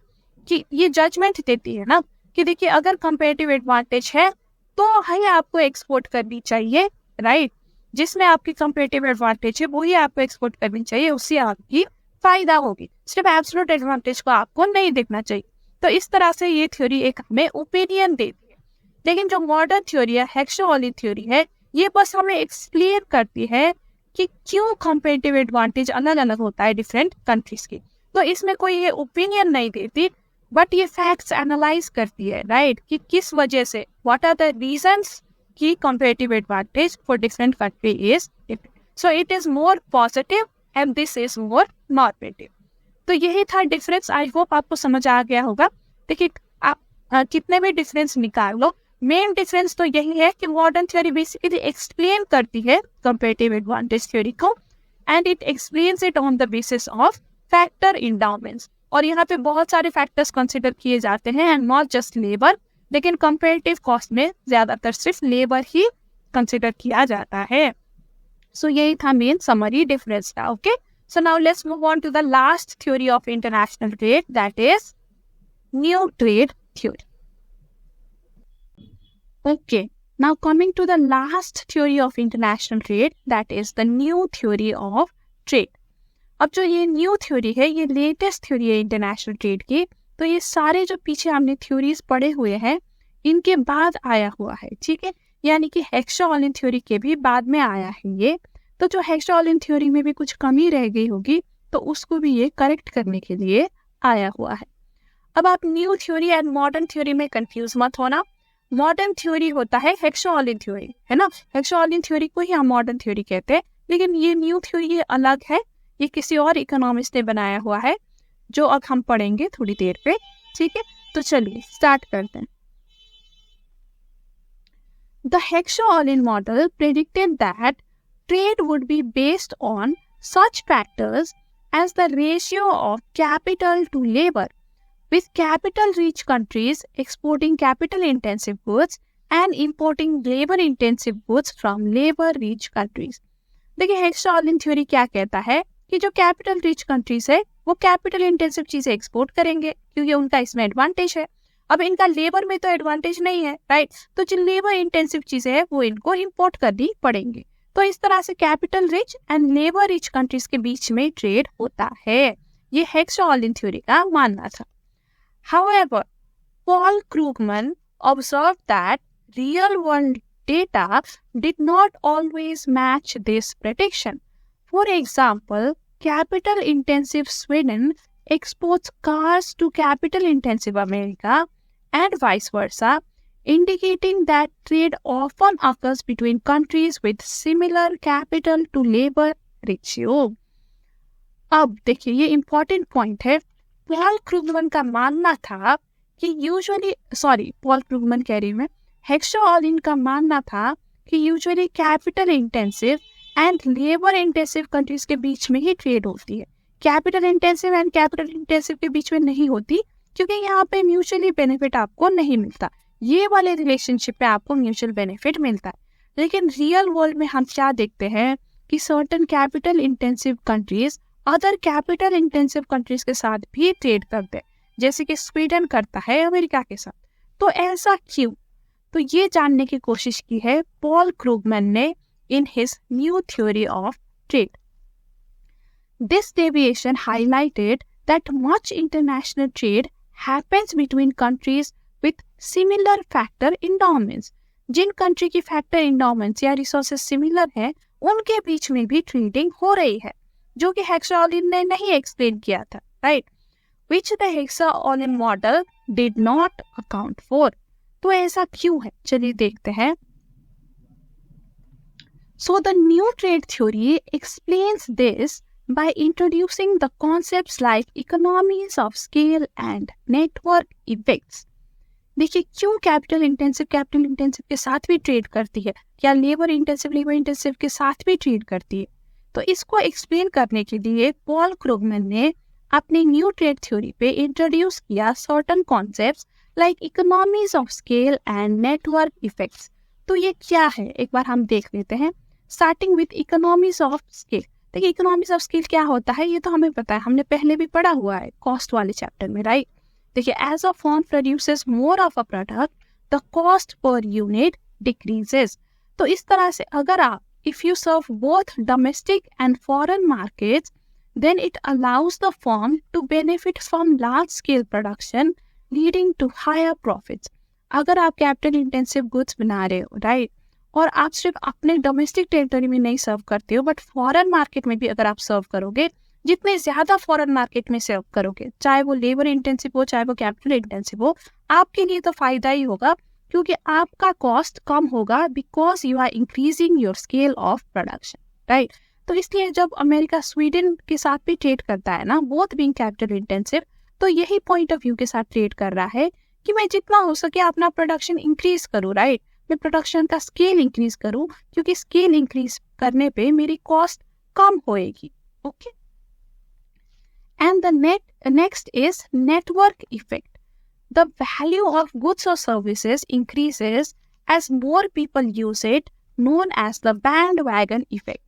कि ये judgment देती है ना कि देखिए, अगर comparative advantage है तो ही आपको एक्सपोर्ट करनी चाहिए, राइट, जिसमें आपकी कंपैरेटिव एडवांटेज है वही आपको एक्सपोर्ट करनी चाहिए, उससे आपकी फायदा होगी, सिर्फ एब्सोल्यूट एडवांटेज को आपको नहीं देखना चाहिए। तो इस तरह से ये थ्योरी एक हमें ओपिनियन देती है। लेकिन जो मॉडर्न थ्योरी है, हेक्सॉलिन थ्योरी है, ये बस हमें एक्सप्लेन करती है कि क्यों कंपैरेटिव एडवांटेज अलग अलग होता है डिफरेंट कंट्रीज की। तो इसमें कोई ये ओपिनियन नहीं देती, बट ये फैक्ट्स एनालाइज करती है, राइट, कि किस वजह से, व्हाट आर द रीजंस कि comparative advantage for different country is different. So it is more positive and this is more normative. तो यही था डिफरेंस। आई होप आपको समझ आ गया होगा। देखिए, आप कितने भी डिफरेंस निकाल लो, मेन डिफरेंस तो यही है कि मॉडर्न थ्योरी बेसिकली एक्सप्लेन करती है कंपैरेटिव एडवांटेज थ्योरी को, and it explains it on the basis of factor endowments. और यहाँ पे बहुत सारे फैक्टर्स कंसिडर किए जाते हैं एंड नॉट जस्ट लेबर, लेकिन कंपैरेटिव कॉस्ट में ज्यादातर सिर्फ लेबर ही कंसिडर किया जाता है। सो यही था मेन समरी डिफरेंस था। Okay, so now let's move on to the last theory of international trade, that is new trade theory. Okay, now coming to the last theory of international trade, that is the new theory of trade. अब जो ये new theory है, ये latest theory है international trade की। तो ये सारे जो पीछे हमने थ्योरीज पढ़े हुए हैं इनके बाद आया हुआ है, ठीक है, यानी कि हेक्सो-ऑलिन थ्योरी के भी बाद में आया है ये। तो जो हेक्सो-ऑलिन थ्योरी में भी कुछ कमी रह गई होगी तो उसको भी ये करेक्ट करने के लिए आया हुआ है। अब आप new theory and modern theory में कंफ्यूज मत होना। मॉडर्न थ्योरी होता है हेक्सो-ऑलिन थ्योरी, है ना, हेक्सो-ऑलिन थ्योरी को ही हम मॉडर्न थ्योरी कहते हैं। लेकिन ये न्यू थ्योरी ये अलग है, ये किसी और इकोनॉमिस्ट ने बनाया हुआ है जो अब हम पढ़ेंगे थोड़ी देर पे, ठीक है। तो चलिए स्टार्ट करते हैं। The Heckscher-Ohlin model predicted that trade would be based on such factors as the ratio of capital to labor, with capital-rich countries exporting capital-intensive goods and importing labor-intensive goods from labor-rich countries. देखिए हेक्सो-ऑलिन theory क्या कहता है कि जो capital rich countries है वो capital intensive चीजें export करेंगे क्योंकि उनका इसमें एडवांटेज है। अब इनका लेबर में तो एडवांटेज नहीं है, राइट, तो जो लेबर इंटेंसिव चीजें है वो इनको इंपोर्ट करनी पड़ेंगे। तो इस तरह से capital rich and labour rich countries के बीच में ट्रेड होता है, ये हेक्सो-ऑलिन थ्योरी का मानना था। However, Paul Krugman observed that real-world data did not always match this prediction. For example, capital-intensive Sweden exports cars to capital-intensive America and vice versa, indicating that trade often occurs between countries with similar capital to labor ratio. अब देखिए ये important point है। Paul क्रूगमन का मानना था कि Paul क्रूगमन कह रही हूँ मैं, हेक्सो-ऑलिन का मानना था कि usually capital intensive and labour intensive countries के बीच में ही ट्रेड होती है, capital intensive and capital intensive के बीच में नहीं होती, क्योंकि यहाँ पे म्यूचुअली बेनिफिट आपको नहीं मिलता। ये वाले रिलेशनशिप पे आपको म्यूचुअल बेनिफिट मिलता है। लेकिन रियल वर्ल्ड में हम क्या देखते हैं कि certain capital intensive countries other capital intensive countries के साथ भी ट्रेड करते हैं, जैसे कि स्वीडन करता है अमेरिका के साथ। तो ऐसा क्यों? तो ये जानने की कोशिश की है पॉल क्रूगमैन ने in his new theory of trade. This deviation highlighted that much international trade happens between countries with similar factor endowments. जिन कंट्री की फैक्टर इंडाउमेंट्स या रिसोर्सेज सिमिलर है उनके बीच में भी ट्रेडिंग हो रही है, जो कि हेक्सो-ऑलिन ने नहीं एक्सप्लेन किया था, right, which the Heckscher Ohlin model did not account for. तो ऐसा क्यों है, चलिए देखते हैं। So the new trade theory explains this by introducing the concepts like economies of scale and network effects. देखिए क्यों कैपिटल इंटेंसिव के साथ भी ट्रेड करती है, या लेबर इंटेंसिव के साथ भी ट्रेड करती है। तो इसको एक्सप्लेन करने के लिए पॉल क्रूगमैन ने अपनी न्यू ट्रेड थ्योरी पे इंट्रोड्यूस किया certain concepts like economies of scale and network effects. तो ये क्या है एक बार हम देख लेते हैं, starting with economies of scale. देखिए इकोनॉमीज ऑफ स्केल क्या होता है ये तो हमें पता है, हमने पहले भी पढ़ा हुआ है कॉस्ट वाले चैप्टर में, राइट। देखिए as a firm produces more of a product the cost per unit decreases. तो इस तरह से अगर आप if you serve both domestic and foreign markets, then it allows the firm to benefit from large scale production leading to higher profits. अगर आप capital intensive goods बना रहे हो, राइट, और आप सिर्फ अपने डोमेस्टिक टेरिटरी में नहीं सर्व करते हो बट फॉरेन मार्केट में भी अगर आप सर्व करोगे, जितने ज्यादा फॉरेन मार्केट में सर्व करोगे, चाहे वो लेबर इंटेंसिव हो चाहे वो कैपिटल इंटेंसिव हो, आपके लिए तो फायदा ही होगा, क्योंकि आपका कॉस्ट कम होगा because you are increasing your scale of production, right. तो इसलिए जब अमेरिका स्वीडन के साथ भी ट्रेड करता है ना, बोथ बीइंग कैपिटल इंटेंसिव, तो यही पॉइंट ऑफ व्यू के साथ ट्रेड कर रहा है कि मैं जितना हो सके अपना प्रोडक्शन इंक्रीज करूँ, राइट। मैं प्रोडक्शन का स्केल इंक्रीज करूँ, क्योंकि स्केल इंक्रीज करने पे मेरी कॉस्ट कम होएगी। Okay, and the next is network effect. The value of goods or services increases as more people use it, known as the bandwagon effect.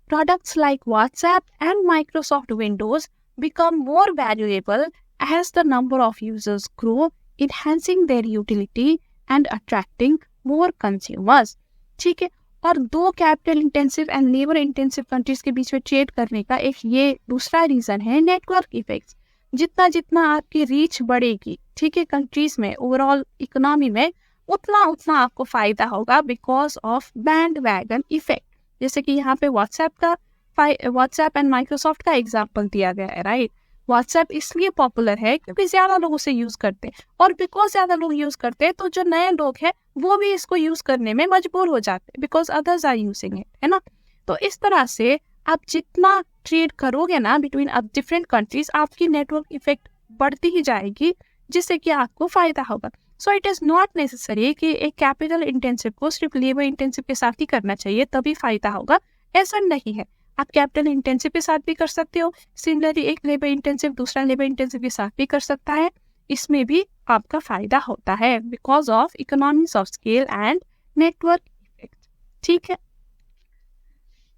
Products like WhatsApp and Microsoft Windows become more valuable as the number of users grow, enhancing their utility and attracting more consumers. ठीक है, और दो capital intensive and labour intensive countries के बीच में trade करने का एक ये दूसरा रीजन है नेटवर्क इफेक्ट्स। जितना जितना आपकी रीच बढ़ेगी, ठीक है, कंट्रीज में, ओवरऑल इकोनॉमी में, उतना उतना आपको फायदा होगा because of band wagon effect. जैसे कि यहाँ पे व्हाट्सएप एंड माइक्रोसॉफ्ट का एग्जाम्पल दिया गया है, राइट। व्हाट्सएप इसलिए पॉपुलर है क्योंकि ज्यादा लोग उसे यूज करते हैं, और बिकॉज ज्यादा लोग यूज करते हैं तो जो नए लोग हैं वो भी इसको यूज करने में मजबूर हो जाते हैं because others are using it, है ना। तो इस तरह से आप जितना ट्रेड करोगे ना बिटवीन डिफरेंट कंट्रीज, आपकी नेटवर्क इफेक्ट बढ़ती ही जाएगी, जिससे कि आपको फायदा होगा। So it is not necessary कि एक कैपिटल इंटेंसिव को सिर्फ लेबर इंटेंसिव के साथ ही करना चाहिए तभी फायदा होगा, ऐसा नहीं है। आप कैपिटल इंटेंसिव के साथ भी कर सकते हो, सिमिलरली एक लेबर इंटेंसिव दूसरा लेबर इंटेंसिव के साथ भी कर सकता है, इसमें भी आपका फायदा होता है because of economics of scale and network effect. ठीक है,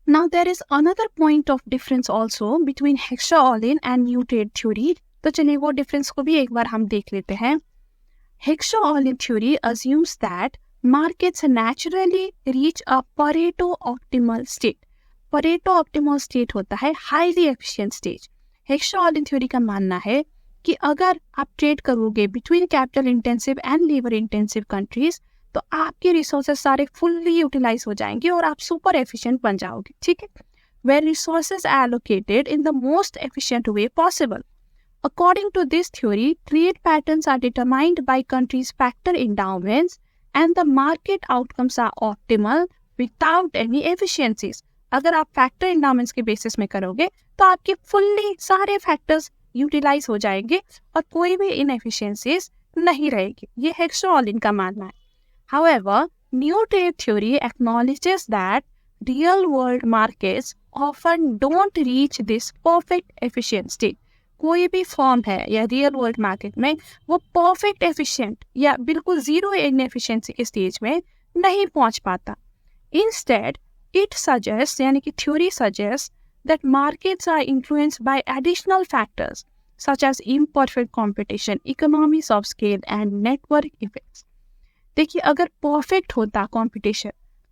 now there is another point of difference also between Heckscher Ohlin and new trade theory. तो चलिए वो डिफरेंस को भी एक बार हम देख लेते हैं। Hexa-Olin theory assumes that markets naturally reach a Pareto optimal state. Pareto optimal state होता है highly efficient stage. Hexa-Olin theory का मानना है कि अगर आप ट्रेड करोगे between capital intensive and labour intensive countries तो आपके रिसोर्सेज सारे फुल्ली यूटिलाइज हो जाएंगे और आप सुपर एफिशिएंट बन जाओगे। ठीक है, where resources are allocated in the most efficient way possible. According to this theory, trade patterns are determined by countries' factor endowments and the market outcomes are optimal without any efficiencies. अगर आप factor endowments के basis में करोगे तो आपके fully सारे factors utilise हो जाएंगे और कोई भी इनएफिशिएंसीज नहीं रहेगी। ये हेक्सा-ओलिन का मानना है। However, new trade theory acknowledges that real-world markets often don't reach this perfect efficient state. कोई भी फॉर्म है या रियल वर्ल्ड मार्केट में वो परफेक्ट एफिशिएंट या बिल्कुल जीरो इनएफिशिएंसी के स्टेज में नहीं पहुंच पाता। इंस्टेड इट सजेस्ट, यानी कि theory suggest that markets are influenced by additional factors such as imperfect competition, economies of scale and network effects. देखिए, अगर परफेक्ट होता कंपटीशन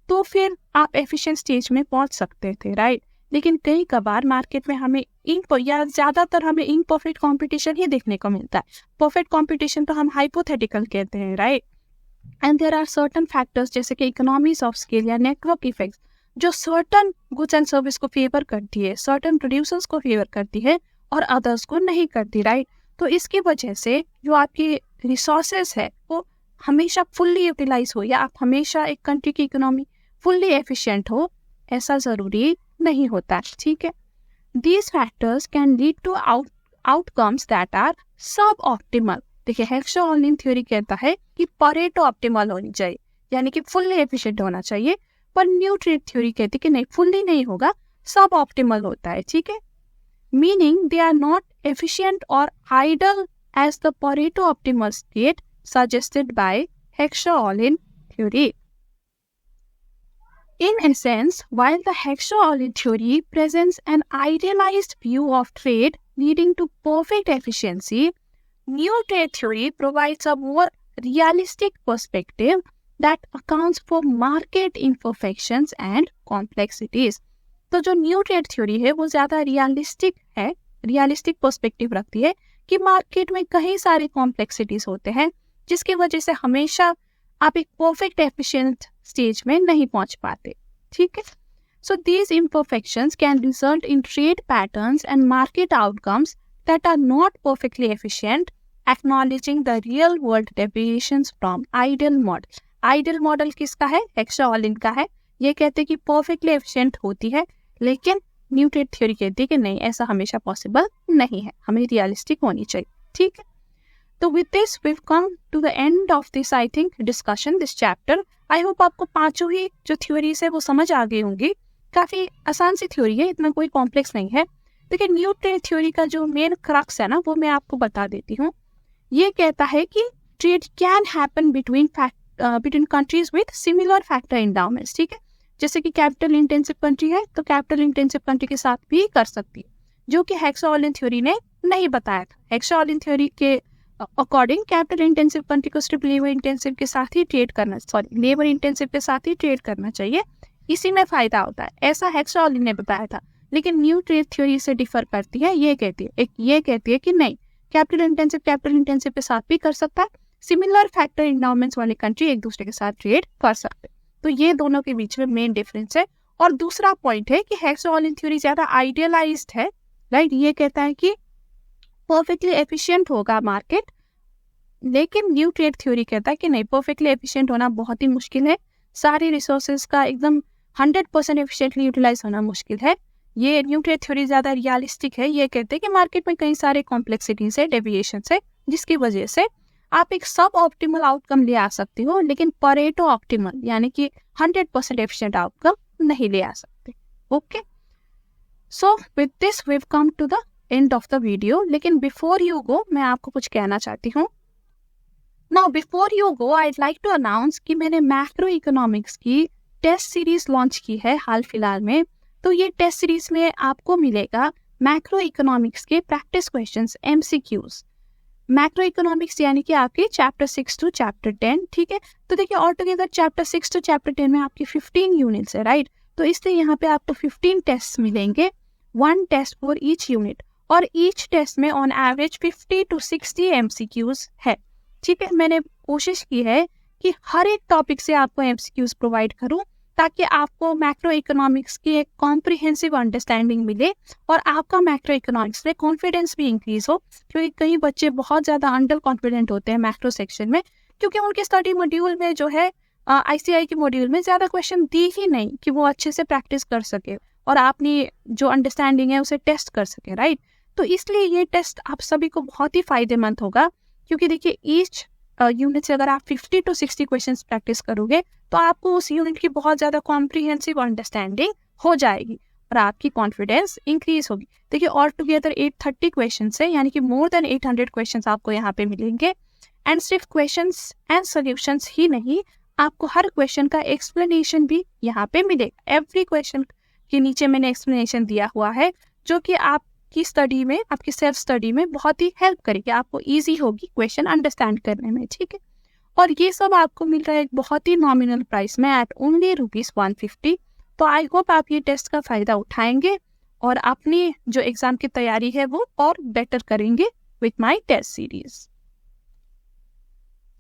तो फिर आप एफिशिएंट स्टेज में पहुंच सकते थे, राइट। लेकिन कई कबार मार्केट में हमें ज़्यादातर हमें इम्परफेक्ट कंपटीशन ही देखने को मिलता है। परफेक्ट कंपटीशन तो हम हाइपोथेटिकल कहते हैं, right. And there are certain factors जैसे कि इकोनॉमीज ऑफ स्केल या नेटवर्क इफेक्ट्स जो सर्टन गुड्स एंड सर्विस को फेवर करती है, सर्टन प्रोड्यूसर्स को फेवर करती है और अदर्स को नहीं करती, राइट। तो इसकी वजह से जो आपकी रिसोर्सेज है वो हमेशा फुल्ली यूटिलाइज हो या आप हमेशा एक कंट्री की इकोनॉमी फुल्ली एफिशिएंट हो, ऐसा ज़रूरी नहीं होता। ठीक है, these factors can lead to outcomes that are suboptimal. देखिए, हेक्सा-ओलिन थ्योरी कहता है कि परेटो ऑप्टिमल होनी चाहिए, यानी कि फुल्ली एफिशिएंट होना चाहिए, पर न्यू ट्रेड थ्योरी कहती है कि नहीं, फुल्ली नहीं होगा, सब ऑप्टिमल होता है। ठीक है, meaning they are not efficient और idle as the Pareto optimal state suggested by Heckscher Ohlin theory. In essence, while the Hexa-Ollin theory presents an idealized view of trade leading to perfect efficiency, new trade theory provides a more realistic perspective that accounts for market imperfections and complexities. तो जो new trade theory है वो ज़्यादा realistic है, realistic perspective रखती है कि market में कई सारे कॉम्प्लेक्सिटीज होते हैं जिसकी वजह से हमेशा आप एक परफेक्ट एफिशिएंट स्टेज में नहीं पहुंच पाते। ठीक है, so these imperfections can result in trade patterns and market outcomes that are not perfectly efficient, acknowledging the real world deviations from ideal model. Ideal model किसका है? हेक्सा-ओलिन का है। ये कहते हैं कि परफेक्टली एफिशिएंट होती है, लेकिन न्यू ट्रेड थ्योरी कहती है कि नहीं, ऐसा हमेशा पॉसिबल नहीं है, हमें रियलिस्टिक होनी चाहिए। ठीक है, तो with this we come to the end of this I think discussion this chapter. I hope आपको पांचों ही जो थ्योरीज है वो समझ आ गई होंगी। काफी आसान सी थ्योरी है, इतना कोई कॉम्प्लेक्स नहीं है। देखिए न्यू ट्रेड थ्योरी का जो मेन क्रक्स है ना वो मैं आपको बता देती हूँ। ये कहता है कि trade can happen between countries with similar factor endowments. ठीक है, जैसे कि कैपिटल इंटेंसिव कंट्री है तो कैपिटल इंटेंसिव कंट्री के साथ भी कर सकती है, जो कि हेक्सा-ओलिन थ्योरी ने नहीं बताया था। हेक्सा-ओलिन थ्योरी के अकॉर्डिंग कैपिटल इंटेंसिव कंट्री को सिर्फ लेबर इंटेंसिव के साथ ही ट्रेड करना चाहिए, इसी में फायदा होता है, ऐसा हेक्सा-ओलिन ने बताया था। लेकिन न्यू ट्रेड थ्योरी से डिफर करती है। ये कहती है कि नहीं, कैपिटल इंटेंसिव के साथ भी कर सकता है, सिमिलर फैक्टर एंडाउमेंट्स वाले कंट्री एक दूसरे के साथ ट्रेड कर सकते हैं। तो ये दोनों के बीच में मेन डिफरेंस है। और दूसरा पॉइंट है कि हेक्सा-ओलिन थ्योरी ज्यादा आइडियलाइज्ड है, राइट। ये कहता है कि परफेक्टली एफिशिएंट होगा मार्केट, लेकिन न्यू ट्रेड थ्योरी कहता है कि नहीं, परफेक्टली एफिशिएंट होना बहुत ही मुश्किल है, सारी रिसोर्सेज का एकदम 100% एफिशिएंटली यूटिलाइज होना मुश्किल है। ये न्यू ट्रेड थ्योरी ज्यादा रियलिस्टिक है। ये कहते हैं कि मार्केट में कई सारे कॉम्प्लेक्सिटीज है, डेविएशंस है, जिसकी वजह से आप एक सब ऑप्टिमल आउटकम ले आ सकते हो, लेकिन परेटो ऑप्टिमल यानी कि 100% एफिशिएंट आउटकम नहीं ले आ सकते। Okay, so with this we have come to the end of the video. लेकिन बिफोर यू गो मैं आपको कुछ कहना चाहती हूँ। Now before you go I like to announce कि मैंने मैक्रो इकोनॉमिक्स की टेस्ट सीरीज लॉन्च की है हाल फिलहाल में। तो ये टेस्ट सीरीज में आपको मिलेगा मैक्रो इकोनॉमिक्स के practice questions, MCQs। Macro economics यानी कि आपके चैप्टर 6 टू चैप्टर 10। ठीक है, तो देखिए all together chapter 6 to chapter 10 में आपकी 15 यूनिट्स है, राइट। तो इसलिए यहाँ पे आपको 15 टेस्ट मिलेंगे, 1 टेस्ट फॉर ईच यूनिट, और ईच टेस्ट में ऑन एवरेज 50 to 60 MCQs है। ठीक है, मैंने कोशिश की है कि हर एक टॉपिक से आपको MCQs प्रोवाइड करूं, ताकि आपको मैक्रो इकोनॉमिक्स की एक कॉम्प्रिहेंसिव अंडरस्टैंडिंग मिले और आपका मैक्रो इकोनॉमिक्स में कॉन्फिडेंस भी इंक्रीज हो। क्योंकि कई बच्चे बहुत ज़्यादा अंडर कॉन्फिडेंट होते हैं मैक्रो सेक्शन में, क्योंकि उनके स्टडी मॉड्यूल में जो है ICI के मॉड्यूल में ज़्यादा क्वेश्चन दी ही नहीं कि वो अच्छे से प्रैक्टिस कर सके और आपने जो अंडरस्टैंडिंग है उसे टेस्ट कर सके, राइट। तो इसलिए ये टेस्ट आप सभी को बहुत ही फायदेमंद होगा, क्योंकि देखिए ईच यूनिट से अगर आप 50 to 60 क्वेश्चंस प्रैक्टिस करोगे तो आपको उस यूनिट की बहुत ज़्यादा कॉम्प्रिहेंसिव अंडरस्टैंडिंग हो जाएगी और आपकी कॉन्फिडेंस इंक्रीज होगी। देखिए ऑल टुगेदर 830 क्वेश्चंस है, यानी कि मोर देन 800 क्वेश्चंस आपको यहाँ पे मिलेंगे। एंड सिर्फ क्वेश्चंस एंड सॉल्यूशंस ही नहीं, आपको हर क्वेश्चन का एक्सप्लेनेशन भी यहाँ पे मिलेगा। एवरी क्वेश्चन के नीचे मैंने एक्सप्लेनेशन दिया हुआ है, जो कि आपकी स्टडी में, आपकी सेल्फ स्टडी में बहुत ही हेल्प करेगी, आपको ईजी होगी क्वेश्चन अंडरस्टैंड करने में। ठीक है, और ये सब आपको मिल रहा है एक बहुत ही नॉमिनल प्राइस में एट ओनली ₹150। तो आई होप आप ये टेस्ट का फायदा उठाएंगे और अपनी जो एग्जाम की तैयारी है वो और बेटर करेंगे with my test series.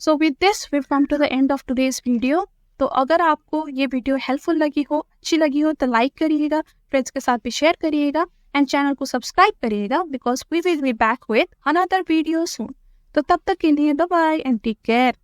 So with this we come to the end of today's video. तो अगर आपको ये वीडियो हेल्पफुल लगी हो, अच्छी लगी हो, तो लाइक करिएगा, फ्रेंड्स के साथ भी शेयर करिएगा एंड चैनल को सब्सक्राइब करिएगा, because we will be back with another video soon. तो तब तक के लिए bye bye and take care.